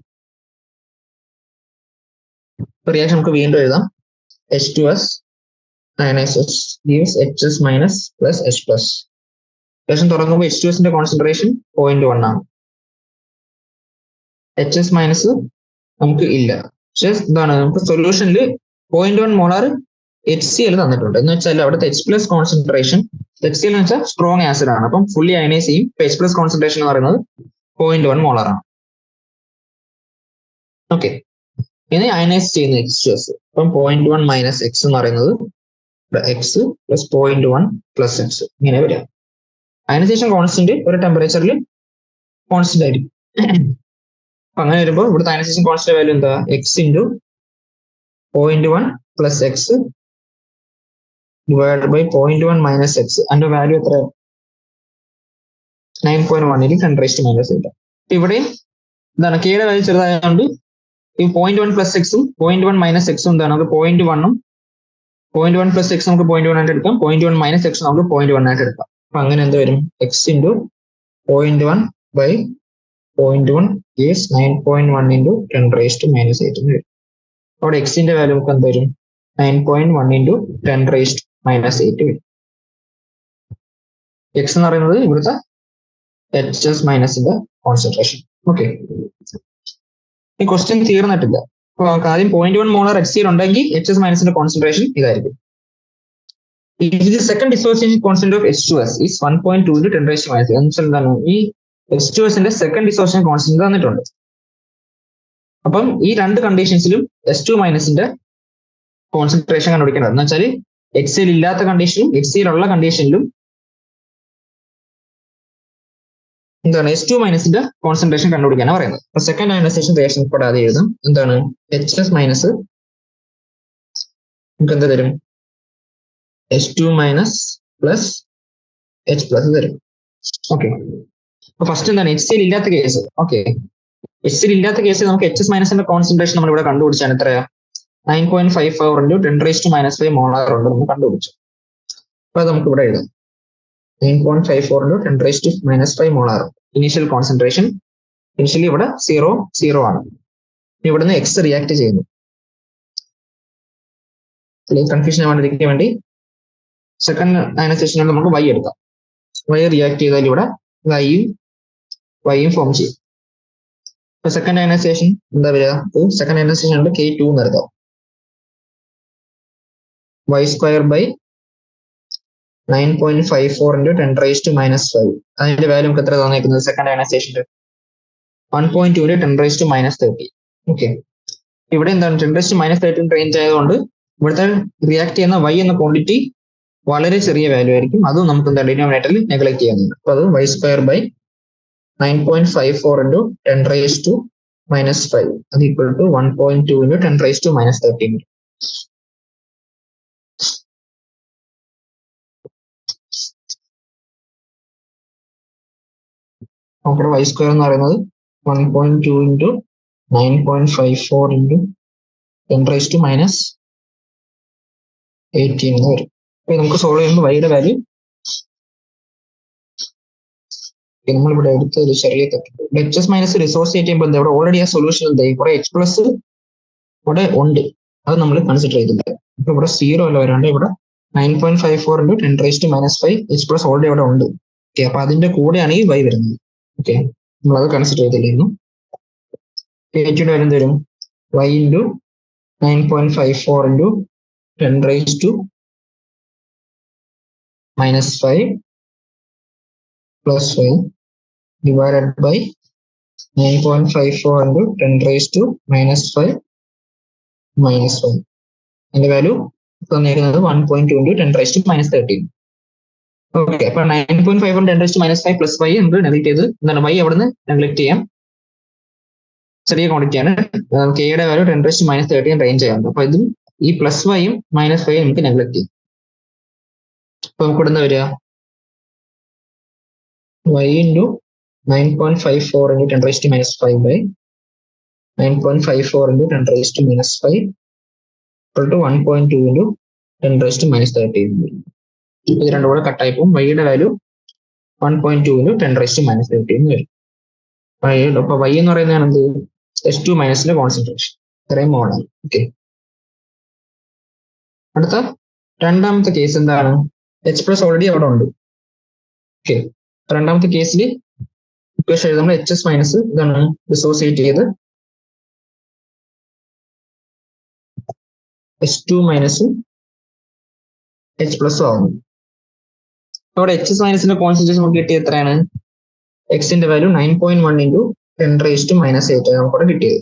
റിയാക്ഷൻ നമുക്ക് വീണ്ടും എഴുതാം. H2S ionizes gives HS minus plus H plus. Reaction തുടങ്ങുമ്പോൾ H2Sന്റെ കോൺസെൻട്രേഷൻ 0.1 ആണ്. HS മൈനസ് നമുക്ക് ഇല്ല. പക്ഷെ എന്താണ് നമുക്ക് സൊല്യൂഷനിൽ 0.1 മോളാർ HCl തന്നിട്ടുണ്ട്. എന്ന് വെച്ചാൽ അവിടുത്തെ H പ്ലസ് കോൺസെൻട്രേഷൻ HCl എന്ന് വെച്ചാൽ സ്ട്രോങ് ആസിഡ് ആണ്. അപ്പം ഫുള്ളി അയനൈസ് ചെയ്യും. H പ്ലസ് കോൺസെൻട്രേഷൻ എന്ന് പറയുന്നത് 0.1 മോളാർ ആണ്. ഓക്കെ, ഇനി അയനൈസ് ചെയ്യുന്ന H2S അപ്പം 0.1 മൈനസ് എക്സ് എന്ന് പറയുന്നത് എക്സ് പ്ലസ് 0.1 പ്ലസ് എക്സ് ഇങ്ങനെ വരാം. അയനൈസേഷൻ കോൺസ്റ്റന്റ് ഒരു ടെമ്പറേച്ചറിൽ കോൺസ്റ്റന്റ് ആയിരിക്കും. അപ്പൊ അങ്ങനെ വരുമ്പോൾ ഇവിടുത്തെ അയനൈസേഷൻ കോൺസ്റ്റന്റ് വാല്യൂ എന്താ X into 0.1 plus X divide by 0.1 minus X. അതിന്റെ വാല്യൂ എത്ര 9.1 × 10⁻⁸. ഇവിടെ എന്താണ് കെയുടെ വാല്യൂ ചെറുതായതുകൊണ്ട് ഈ 0.1 പ്ലസ് എക്സും 0.1 മൈനസ് എക്സും എന്താണ് നമുക്ക് 0.1 പ്ലസ് എക്സ് നമുക്ക് 0.1 ആയിട്ട് എടുക്കാം. 0.1 മൈനസ് എക്സ് നമുക്ക് 0.1 ആയിട്ട് എടുക്കാം. അപ്പൊ അങ്ങനെ എന്ത് വരും എക്സ് ഇൻറ്റു 0.1 ബൈ 0.1 ഈസ് 9.1 × 10⁻⁸ എന്ന് വരും. അവിടെ എക്സിന്റെ വാല്യൂ നമുക്ക് എന്ത് വരും 9.1 × 10⁻⁸ വരും. എക്സ് എന്ന് പറയുന്നത് ഇവിടുത്തെ HS മൈനസിന്റെ കോൺസെൻട്രേഷൻ. ഓക്കെ, ഈ ക്വസ്റ്റ്യൻ തീർന്നിട്ടില്ല. അപ്പൊ ആദ്യം 0.1 മോളാർ HCl ഉണ്ടെങ്കിൽ HS മൈനസിന്റെ കോൺസെൻട്രേഷൻ ഇതായിരിക്കും. Second dissociation constant of H2S is 1.2 × 10⁻⁻⁻. എന്താണ് ഈ H2Sന്റെ സെക്കൻഡ് ഡിസോസിയേഷൻ കോൺസ്റ്റന്റ് തന്നിട്ടുണ്ട്. അപ്പം ഈ രണ്ട് കണ്ടീഷൻസിലും S2 മൈനസിന്റെ കോൺസെൻട്രേഷൻ കണ്ടുപിടിക്കേണ്ടത് എന്ന് വെച്ചാൽ HCl ഇല്ലാത്ത കണ്ടീഷനും HCl ഉള്ള കണ്ടീഷനിലും എന്താണ് S2 മൈനസിന്റെ കോൺസെൻട്രേഷൻ കണ്ടുപിടിക്കാനാണ് പറയുന്നത്. അപ്പൊ സെക്കൻഡ് അയനൈസേഷൻ റിയാക്ഷൻ പെടാതെ എഴുതും. എന്താണ് HS മൈനസ് നമുക്ക് എന്താ തരും S2 minus plus H plus തരും. ഓക്കെ, അപ്പൊ ഫസ്റ്റ് എന്താണ് HCl ഇല്ലാത്ത കേസ്. ഓക്കെ, HCl ഇല്ലാത്ത കേസിൽ നമുക്ക് HS മൈനസിന്റെ കോൺസെൻട്രേഷൻ നമ്മൾ ഇവിടെ കണ്ടുപിടിച്ചാണ് എത്രയാ 9.54 × 10⁻⁵ മോളാർ ഉണ്ട് നമ്മൾ കണ്ടുപിടിച്ചു. അപ്പൊ അത് നമുക്ക് ഇവിടെ എഴുതാം 9.54 × 10⁻⁵ മോളാർ. ഇനീഷ്യൽ കോൺസെൻട്രേഷൻ ഇനിഷ്യലി ഇവിടെ 0 ആണ്. ഇവിടുന്ന് എക്സ് റിയാക്ട് ചെയ്യുന്നു. കൺഫ്യൂഷൻ ആവാണ്ടിരിക്കാൻ വേണ്ടി സെക്കൻഡ് അയനൈസേഷനിൽ നമുക്ക് Y എടുക്കാം. Y റിയാക്ട് ചെയ്താൽ ഇവിടെ വൈയും ഫോം ചെയ്യും. ഇപ്പൊ സെക്കൻഡ് അയനൈസേഷൻ എന്താ വരിക സെക്കൻഡ് അയനൈസേഷൻ ഉണ്ട് K2 എന്ന് എടുക്കാം. Y² by 9.54 × 10⁻⁻5. അതിന്റെ വാല്യൂ നമുക്ക് എത്ര തന്നേക്കുന്നത് സെക്കൻഡ് അയനൈസേഷന്റെ 1.2 × 10⁻30. ഓക്കെ, ഇവിടെ എന്താണ് 10⁻13 റേഞ്ച് ആയതുകൊണ്ട് ഇവിടുത്തെ റിയാക്ട് ചെയ്യുന്ന y എന്ന ക്വാണ്ടിറ്റി വളരെ ചെറിയ വാല്യൂ ആയിരിക്കും. അതും നമുക്ക് എന്താ ഡിനോമിനേറ്ററിൽ നെഗ്ലക്ട് ചെയ്യുന്നുണ്ട്. അപ്പൊ അത് y² / 9.54 into 10⁻⁻5 അത് equal to 1.2 into 10⁻⁻13. നമ്മുടെ y² എന്ന് പറയുന്നത് 1.2 into 9.54 into 10⁻⁻18 എന്ന് വരും. അപ്പൊ നമുക്ക് സോൾവ് ചെയ്യുമ്പോൾ y യുടെ വാല്യൂ നമ്മളിവിടെ എടുത്ത ഒരു ചെറിയ തെറ്റ്. എച്ച് മൈനസ് റിസോഴ്സ് ചെയ്യുമ്പോൾ എന്താ ഇവിടെ ഓൾറെഡി ആ സൊല്യൂഷൻ എന്താ കുറെ എച്ച് പ്ലസ് ഇവിടെ ഉണ്ട്, അത് നമ്മൾ കൺസിഡർ ചെയ്തില്ല. അപ്പൊ ഇവിടെ 0 അല്ല വരാണ്ട് ഇവിടെ 9.54 into 10⁻⁻5 എച്ച് പ്ലസ് ഓൾറെഡി അവിടെ ഉണ്ട്. ഓക്കെ, അപ്പൊ അതിന്റെ കൂടെയാണ് ഈ y വരുന്നത്. ഓക്കെ, നമ്മളത് കൺസിഡർ ചെയ്തില്ലായിരുന്നു. എച്ചിയുടെ വാല്യൂ എന്ത് വരും? y into 9.54 into 10⁻⁻5 plus 5 divided by 9.54 into 10⁻⁻5 minus 1. അതിന്റെ വാല്യൂ തന്നിരിക്കുന്നത് 1.2 into 10⁻⁻13. ഓക്കെ, അപ്പൊ 9.54 10⁻⁻5 പ്ലസ് 5 നമുക്ക് നെഗ്ലക്ട് ചെയ്ത് എന്താണ് y അവിടെ നിന്ന് നെഗ്ലക്ട് ചെയ്യാം. ചെറിയ ക്വാണ്ടിറ്റി ആണ്. കെയുടെ വാല്യൂ 10⁻⁻13 റേഞ്ച് ചെയ്യാറുണ്ട്. അപ്പൊ ഇതും ഈ പ്ലസ് വൈയും മൈനസ് 5 നമുക്ക് നെഗ്ലക്ട് ചെയ്യും. അപ്പൊ നമുക്ക് ഇവിടെ എന്താ വരിക? y into 9.54 into 10⁻⁻5 by 9.54 into 10⁻⁻5 equal to 1.2 into 10⁻⁻13. ഇത് രണ്ടും കൂടെ കട്ടായി പോകും. വൈയുടെ വാല്യൂ 1.2 into 10⁻⁻13 വരും. അപ്പൊ y എന്ന് പറയുന്നതാണ് എന്ത്? H2 മൈനസിന്റെ കോൺസെൻട്രേഷൻ. ഇത്രയും മോളാണ്. ഓക്കെ, അടുത്ത രണ്ടാമത്തെ കേസ് എന്താണ്? എച്ച് പ്ലസ് ഓൾറെഡി അവിടെ ഉണ്ട്. ഓക്കെ, രണ്ടാമത്തെ കേസിൽ ഇക്വേഷൻ എഴുതുമ്പോൾ HS മൈനസ് ഇതാണ് ഡിസോസിയേറ്റ് ചെയ്ത് H2 മൈനസും H പ്ലസും ആവുന്നു. അവിടെ HS മൈനസിന്റെ കോൺസെൻട്രേഷൻ നമുക്ക് കിട്ടിയത് എത്രയാണ്? എക്സിന്റെ വാല്യൂ 9.1 into 10⁻⁻8 നമുക്കവിടെ കിട്ടിയത്.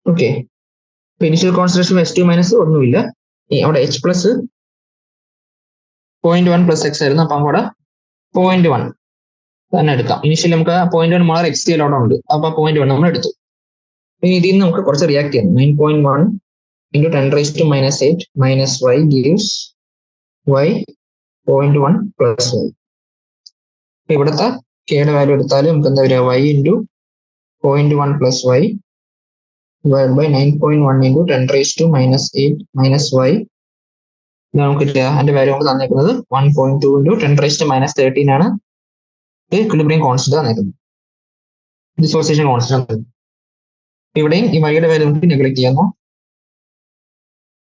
Okay, initial concentration H2 minus ഒന്നുമില്ല. അവിടെ H പ്ലസ് 0.1 പ്ലസ് എക്സ് ആയിരുന്നു. അപ്പൊ അവിടെ 0.1 തന്നെ എടുക്കാം. ഇനിഷ്യലി നമുക്ക് 0.1 മാറി എക്സ് അവിടെ ഉണ്ട്. അപ്പൊ 0.1 നമ്മൾ എടുത്തു. ഇനി ഇതിൽ നിന്ന് നമുക്ക് കുറച്ച് റിയാക്ട് ചെയ്യാം. 9.1 into 10⁻⁻8 minus y gives y 0.1 plus y. ഇവിടുത്തെ കെയുടെ വാല്യൂ എടുത്താൽ നമുക്ക് എന്താ വരിക? y into 0.1 plus y divided by 9.1 into 10⁻⁻8 minus y. നമുക്ക് അതിന്റെ വാല്യൂ നമുക്ക് തന്നേക്കുന്നത് 1.2 into 10⁻⁻13 ആണ്. ഇക്വിലിബ്രിയം കോൺസ്റ്റന്റ് തന്നേക്കുന്നത്, ഡിസോസിയേഷൻ കോൺസ്റ്റന്റ്. ഇവിടെയും ഈ വൈയുടെ വാല്യൂ നമുക്ക് നെഗ്ലക്ട് ചെയ്യാമോ?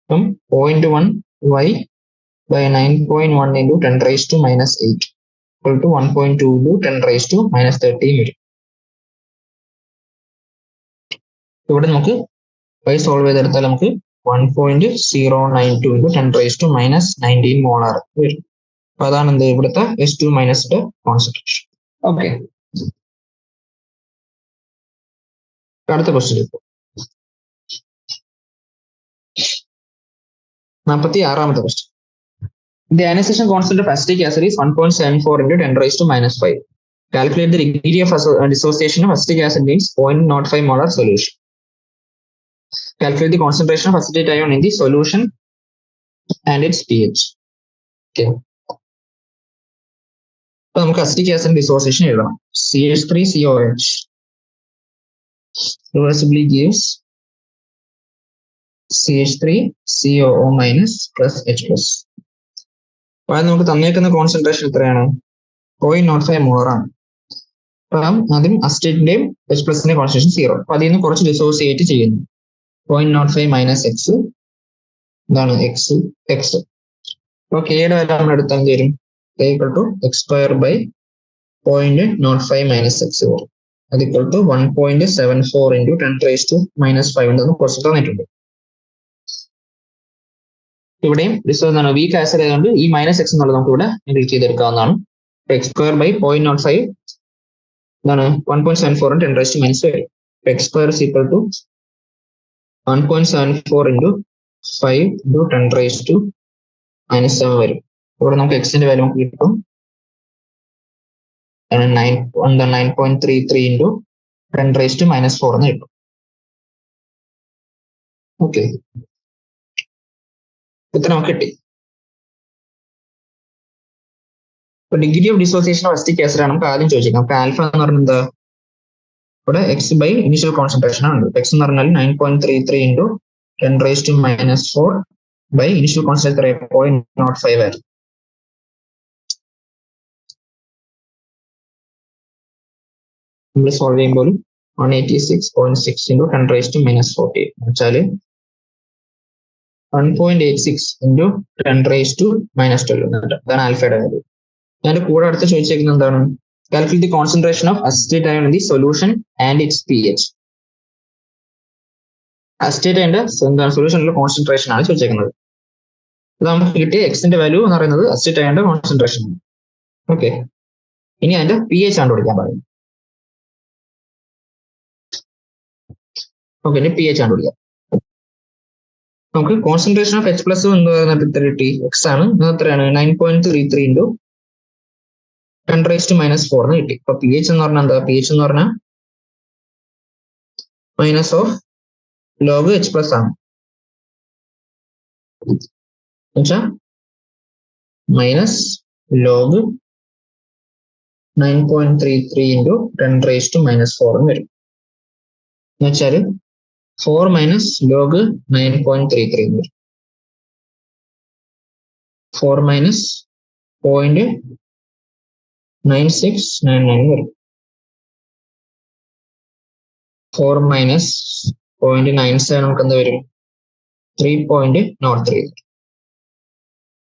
അപ്പം 0.1 y by 9.1 into 10⁻⁻8 equal to 1.2 into 10⁻⁻13 വരും. ഇവിടെ നമുക്ക് y സോൾവ് ചെയ്തെടുത്താൽ നമുക്ക് 1.092 into 10⁻⁻19 മോളാർ വരും. അപ്പൊ അതാണ് എന്ത് ഇവിടുത്തെ H2 മൈനസിന്റെ കോൺസെൻട്രേഷൻ. ഓക്കെ, അടുത്ത ക്വസ്റ്റ്യൻ 46ാമത്തെ question. The ionization constant of acetic acid is 1.74 into 10⁻⁻5. Calculate the degree of dissociation of acetic acid means 0.05 molar solution. Calculate the concentration of acetate ion in the solution and its pH. Okay. അപ്പൊ നമുക്ക് acetic acid dissociation എഴുതണം. CH3COH reversibly gives CH3COO minus plus H plus. അപ്പോൾ നമുക്ക് തന്നേക്കുന്ന concentration എത്രയാണ്? 0.05 molar ആണ്. അപ്പം ആദ്യം അസിറ്റേറ്റിന്റെയും H പ്ലസിന്റെ concentration 0. അപ്പൊ അതിൽ നിന്ന് കുറച്ച് ഡിസോസിയേറ്റ് ചെയ്യുന്നു. 0.05 മൈനസ് എക്സ് എന്താണ്? എക്സ്. അപ്പൊ കെയുടെ വാല്യൂ നമ്മൾ എടുത്താൽ എന്ത് വരും? K equal to x² by 0.05 minus x അത് equal to 1.74 into 10⁻⁻5 എന്ന് കുറച്ച് തന്നിട്ടുണ്ട്. ഇവിടെയും എന്താണ് വീക്ക് ആസിഡ് ആയതുകൊണ്ട് ഈ മൈനസ് എക്സ് എന്നുള്ളത് നമുക്ക് ഇവിടെ നെഗ്ലക്ട് ചെയ്തെടുക്കാവുന്നതാണ്. x² by 0.05 എന്താണ് 1.74 10⁻⁻5 x² is equal to 1.74 into 5 into 10 raised to minus 7 വരും. ഇവിടെ നമുക്ക് എക്സിന്റെ വാല്യൂ നമുക്ക് കിട്ടും 9.33 into 10 raised to minus 4 എന്ന് കിട്ടും. ഓക്കെ, ഇത്ര നമുക്ക് കിട്ടി. ഇപ്പൊ degree of dissociation of acetic acid ആണ് നമുക്ക് ആദ്യം ചോദിച്ചേക്കാം. നമുക്ക് ആൽഫ എന്ന് പറഞ്ഞാൽ എന്താ, ഇവിടെ എക്സ് ബൈ ഇനിഷ്യൽ കോൺസെൻട്രേഷൻ ആണ്. എക്സ് എന്ന് പറഞ്ഞാൽ 9.33 into 10 raised to minus 4 by initial concentration 0.05 ആയിരുന്നു. നമ്മൾ സോൾവ് ചെയ്യുമ്പോൾ 186.6 into 10 raised to minus 40 വെച്ചാൽ 1.86 into 10 raised to minus 12 അതാണ് ആൽഫയുടെ വാല്യൂ. അതിന്റെ കൂടെ അടുത്ത് ചോദിച്ചേക്കുന്നത് എന്താണ്, calculate the concentration of acetate ion in the solution and its pH. Acetate അയണിന്റെ എന്താണ് സൊല്യൂഷനിലെ കോൺസെൻട്രേഷൻ ആണ് ചോദിച്ചേക്കുന്നത്. ഇത് നമുക്ക് കിട്ടിയ എക്സിന്റെ വാല്യൂ എന്ന് പറയുന്നത് അസിറ്റേറ്റ് അയണിന്റെ കോൺസെൻട്രേഷൻ. ഓക്കെ, ഇനി അതിന്റെ pH കണ്ടുപിടിക്കാൻ പറയും. ഓക്കെ, ഇനി pH കണ്ടുപിടിക്കാം. നമുക്ക് കോൺസെൻട്രേഷൻ ഓഫ് H പ്ലസ് എന്ന് പറയുന്നത് എത്ര കിട്ടി, എക്സ് ആണ്, എത്രയാണ് 9.33 into 10 raised to minus 4 എന്ന് കിട്ടി. അപ്പൊ pH എന്ന് പറഞ്ഞാൽ എന്താ, pH എന്ന് പറഞ്ഞാൽ minus of log H plus ആണ്. എന്നുവെച്ചാ minus log 9.33 into 10 raised to minus 4 എന്ന് വരും. എന്നുവെച്ചാൽ 4 മൈനസ് ലോഗ് 9.33 എന്ന് വരും. 4 മൈനസ് 0.9699 വരും. 4 മൈനസ് 0.97 നമുക്ക് എന്താ വരും, 3.03.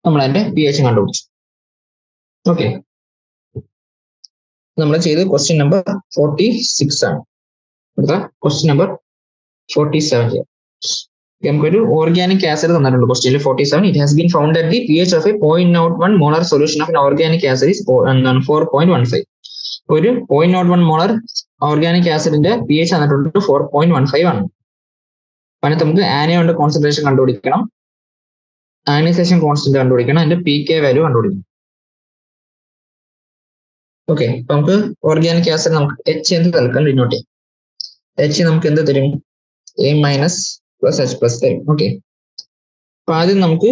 നമ്മൾ അതിന്റെ pH കണ്ടുപിടിച്ചു. ഓക്കെ, നമ്മൾ ചെയ്ത് ക്വസ്റ്റ്യൻ നമ്പർ 46 ആണ്. അടുത്ത ക്വസ്റ്റ്യൻ നമ്പർ 47 ചെയ്യാം. നമുക്കൊരു ഓർഗാനിക് ആസിഡ് തന്നിട്ടുണ്ട് ക്വസ്റ്റ്യനിൽ 47. It has been found at the pH of A 0.01 molar solution of organic acid is 4.15. ഒരു 0.01 മോളാർ ഓർഗാനിക് ആസിഡിന്റെ pH തന്നിട്ടുണ്ട് 4.15 ആണ്. അപ്പം നമുക്ക് ആനയോന്റെ കോൺസെൻട്രേഷൻ കണ്ടുപിടിക്കണം, അയനൈസേഷൻ കോൺസ്റ്റന്റ് കണ്ടുപിടിക്കണം, അതിന്റെ pK വാല്യൂ കണ്ടുപിടിക്കണം. ഓക്കെ, അപ്പൊ നമുക്ക് ഓർഗാനിക് ആസിഡ് നമുക്ക് H എന്ത് തൽക്കാലം ഡിനോട്ട് ചെയ്യാം. H നമുക്ക് എന്ത് തരും, A minus plus H plus തരും. ഓക്കെ, അപ്പൊ ആദ്യം നമുക്ക്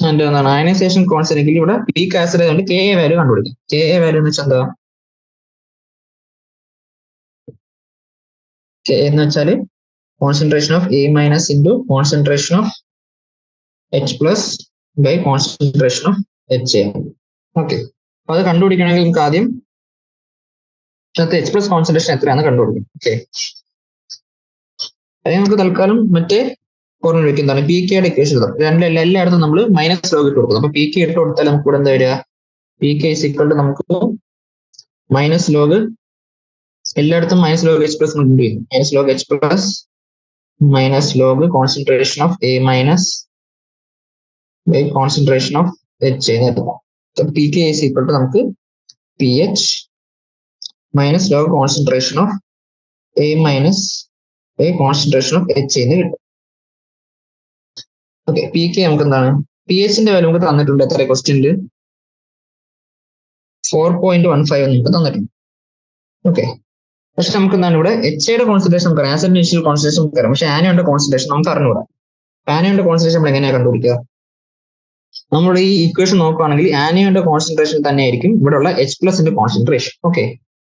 എന്താണ് അയനൈസേഷൻ കോൺസ്റ്റന്റ് ഇവിടെ പീക്ക് ആസിഡ് ആയതുകൊണ്ട് Ka വാല്യൂ കണ്ടുപിടിക്കാം. Ka വാല്യൂ എന്ന് വെച്ചാൽ എന്താ, Ka എന്ന് വെച്ചാൽ concentration of A minus into concentration of H plus by concentration of HA. Okay, അപ്പൊ അത് കണ്ടുപിടിക്കണമെങ്കിൽ നമുക്ക് ആദ്യം H പ്ലസ് കോൺസെൻട്രേഷൻ എത്രയാണെന്ന് കണ്ടുപിടിക്കും. ഓക്കെ, അത് നമുക്ക് തൽക്കാലം മറ്റേ ഫോർമുല വെക്കുന്നതാണ് pKയുടെ ഇക്വേഷൻ. എല്ലായിടത്തും നമ്മൾ മൈനസ് ലോഗ് ഇട്ട് കൊടുക്കും. അപ്പൊ pK ഇട്ട് കൊടുത്താൽ നമുക്ക് ഇവിടെ എന്താ വരിക, pK ഇസ് ഈക്വൽ ടു നമുക്ക് മൈനസ് ലോഗ്, എല്ലായിടത്തും മൈനസ് ലോഗ് H പ്ലസ് കൊണ്ടുവരും. Minus log H plus minus log concentration of A minus by concentration of HA. pK is equal to നമുക്ക് pH minus log concentration of A minus by concentration of HA എന്ന് കിട്ടും. Okay, pK നമുക്ക് എന്താണ്, pHന്റെ value നമുക്ക് തന്നിട്ടുണ്ട്. എത്ര ക്വസ്റ്റ്യനിൽ 4.15 നമുക്ക് തന്നിട്ടുണ്ട്. ഓക്കെ, പക്ഷെ നമുക്ക് എന്താണ് ഇവിടെ HAയുടെ കോൺസെൻട്രേഷൻ നമുക്ക് അറിയാം, ആസിഡ് ഇനിഷ്യൽ കോൺസെൻട്രേഷൻ നമുക്ക് അറിയാം, പക്ഷെ ആനയോന്റെ കോൺസെൻട്രേഷൻ നമുക്ക് അറിഞ്ഞൂടാ. ആനയോന്റെ കോൺസെൻട്രേഷൻ നമ്മൾ എങ്ങനെയാണ് കണ്ടുപിടിക്കുക, നമ്മൾ ഈ ഇക്വേഷൻ നോക്കുകയാണെങ്കിൽ ആനയോന്റെ കോൺസെൻട്രേഷൻ തന്നെയായിരിക്കും ഇവിടെയുള്ള H പ്ലസിന്റെ കോൺസെൻട്രേഷൻ. ഓക്കെ,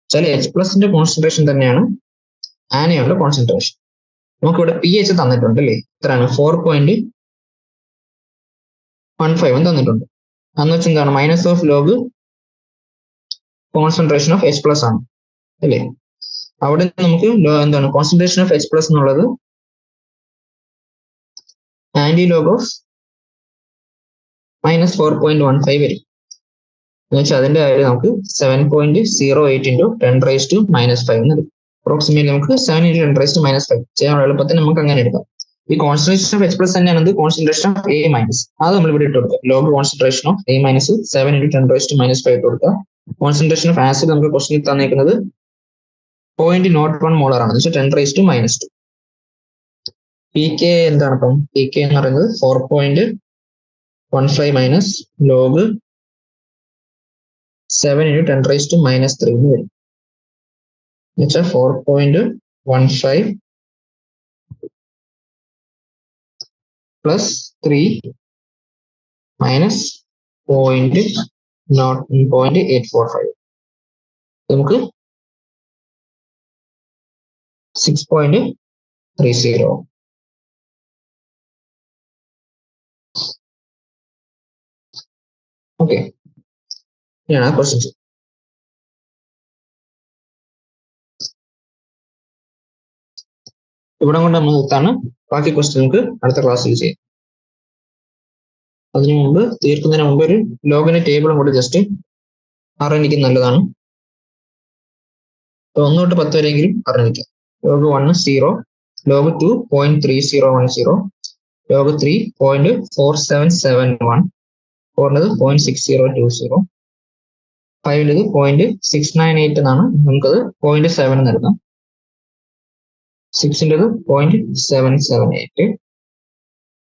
ചില H പ്ലസിന്റെ കോൺസെൻട്രേഷൻ തന്നെയാണ് ആനയോന്റെ കോൺസെൻട്രേഷൻ. നമുക്ക് ഇവിടെ pH തന്നിട്ടുണ്ട് അല്ലേ, എത്രയാണ് 4.15 തന്നിട്ടുണ്ട്. അന്ന് വെച്ചാൽ എന്താണ് minus of log concentration of H plus ആണ് അല്ലേ. അവിടെ നമുക്ക് എന്താണ് കോൺസെൻട്രേഷൻ ഓഫ് H പ്ലസ് എന്നുള്ളത് ആന്റി ലോഗ് ഓഫ് മൈനസ് 4.15 വരും. എന്ന് വെച്ചാൽ അതിന്റെ കാര്യം നമുക്ക് 7.08 into 10 raised to minus 5 എന്ന് എടുക്കും. അപ്രോക്സിമേറ്റ്ലി നമുക്ക് 7 into 10 raised to minus 5 ചെയ്യാൻ എളുപ്പത്തിൽ നമുക്ക് അങ്ങനെ എടുക്കാം. ഈ കോൺസെൻട്രേഷൻ ഓഫ് H പ്ലസ് തന്നെയാണ് കോൺസെൻട്രേഷൻ ഓഫ് A മൈനസ്, അത് നമ്മൾ ഇവിടെ ഇട്ട് കൊടുക്കുക. Log concentration of A minus 7 into 10 raised to minus 5 ഇട്ട് കൊടുക്കുക. കോൺസെൻട്രേഷൻ ഓഫ് ആസിഡ് നമുക്ക് ക്വസ്റ്റനിൽ തന്നേക്കുന്നത് 0.01 മോളാർ ആണ്, എന്ന് വെച്ചാൽ 10 raised to minus 2. P K എന്താണ് അപ്പം പി കെ എന്ന് പറയുന്നത് 4.15 മൈനസ് ലോഗ് 7 into 10⁻³ എന്ന് വരും. എന്നുവെച്ചാൽ 4.15 പ്ലസ് 3 മൈനസ് 0.845 നമുക്ക് 6.30. ഓക്കെ, ഇതാണ് ക്വസ്റ്റ്യൻസ്. ഇവിടെ കൊണ്ട് നമ്മൾ നിർത്താണ്. ബാക്കി ക്വസ്റ്റ്യൻ നമുക്ക് അടുത്ത ക്ലാസ്സിൽ ചെയ്യാം. അതിനു മുമ്പ് തീർക്കുന്നതിന് മുമ്പ് ഒരു ലോഗിന്റെ ടേബിളും കൂടെ ജസ്റ്റ് അറിഞ്ഞിരിക്കുന്നത് നല്ലതാണ്. 1 തൊട്ട് 10 വരെയെങ്കിലും അറിഞ്ഞിരിക്കാം. ലോഗ് 1 0, ലോഗ് 2 0.3010, ലോഗ് 3 0.4771, 4 0.6020, 5 0.698 എന്നാണ്, നമുക്കത് 0.7 നൽകാം. 6 0.778,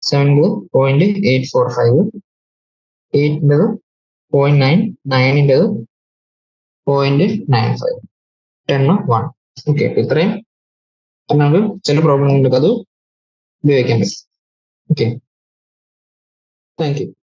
7 0.845, 8 0.9, 9 0.95, 10 1. ഓക്കെ, ഇത്രയും നമുക്ക് ചില പ്രോബ്ലങ്ങൾക്ക് അത് ഉപയോഗിക്കാൻ പറ്റും. Okay, thank you.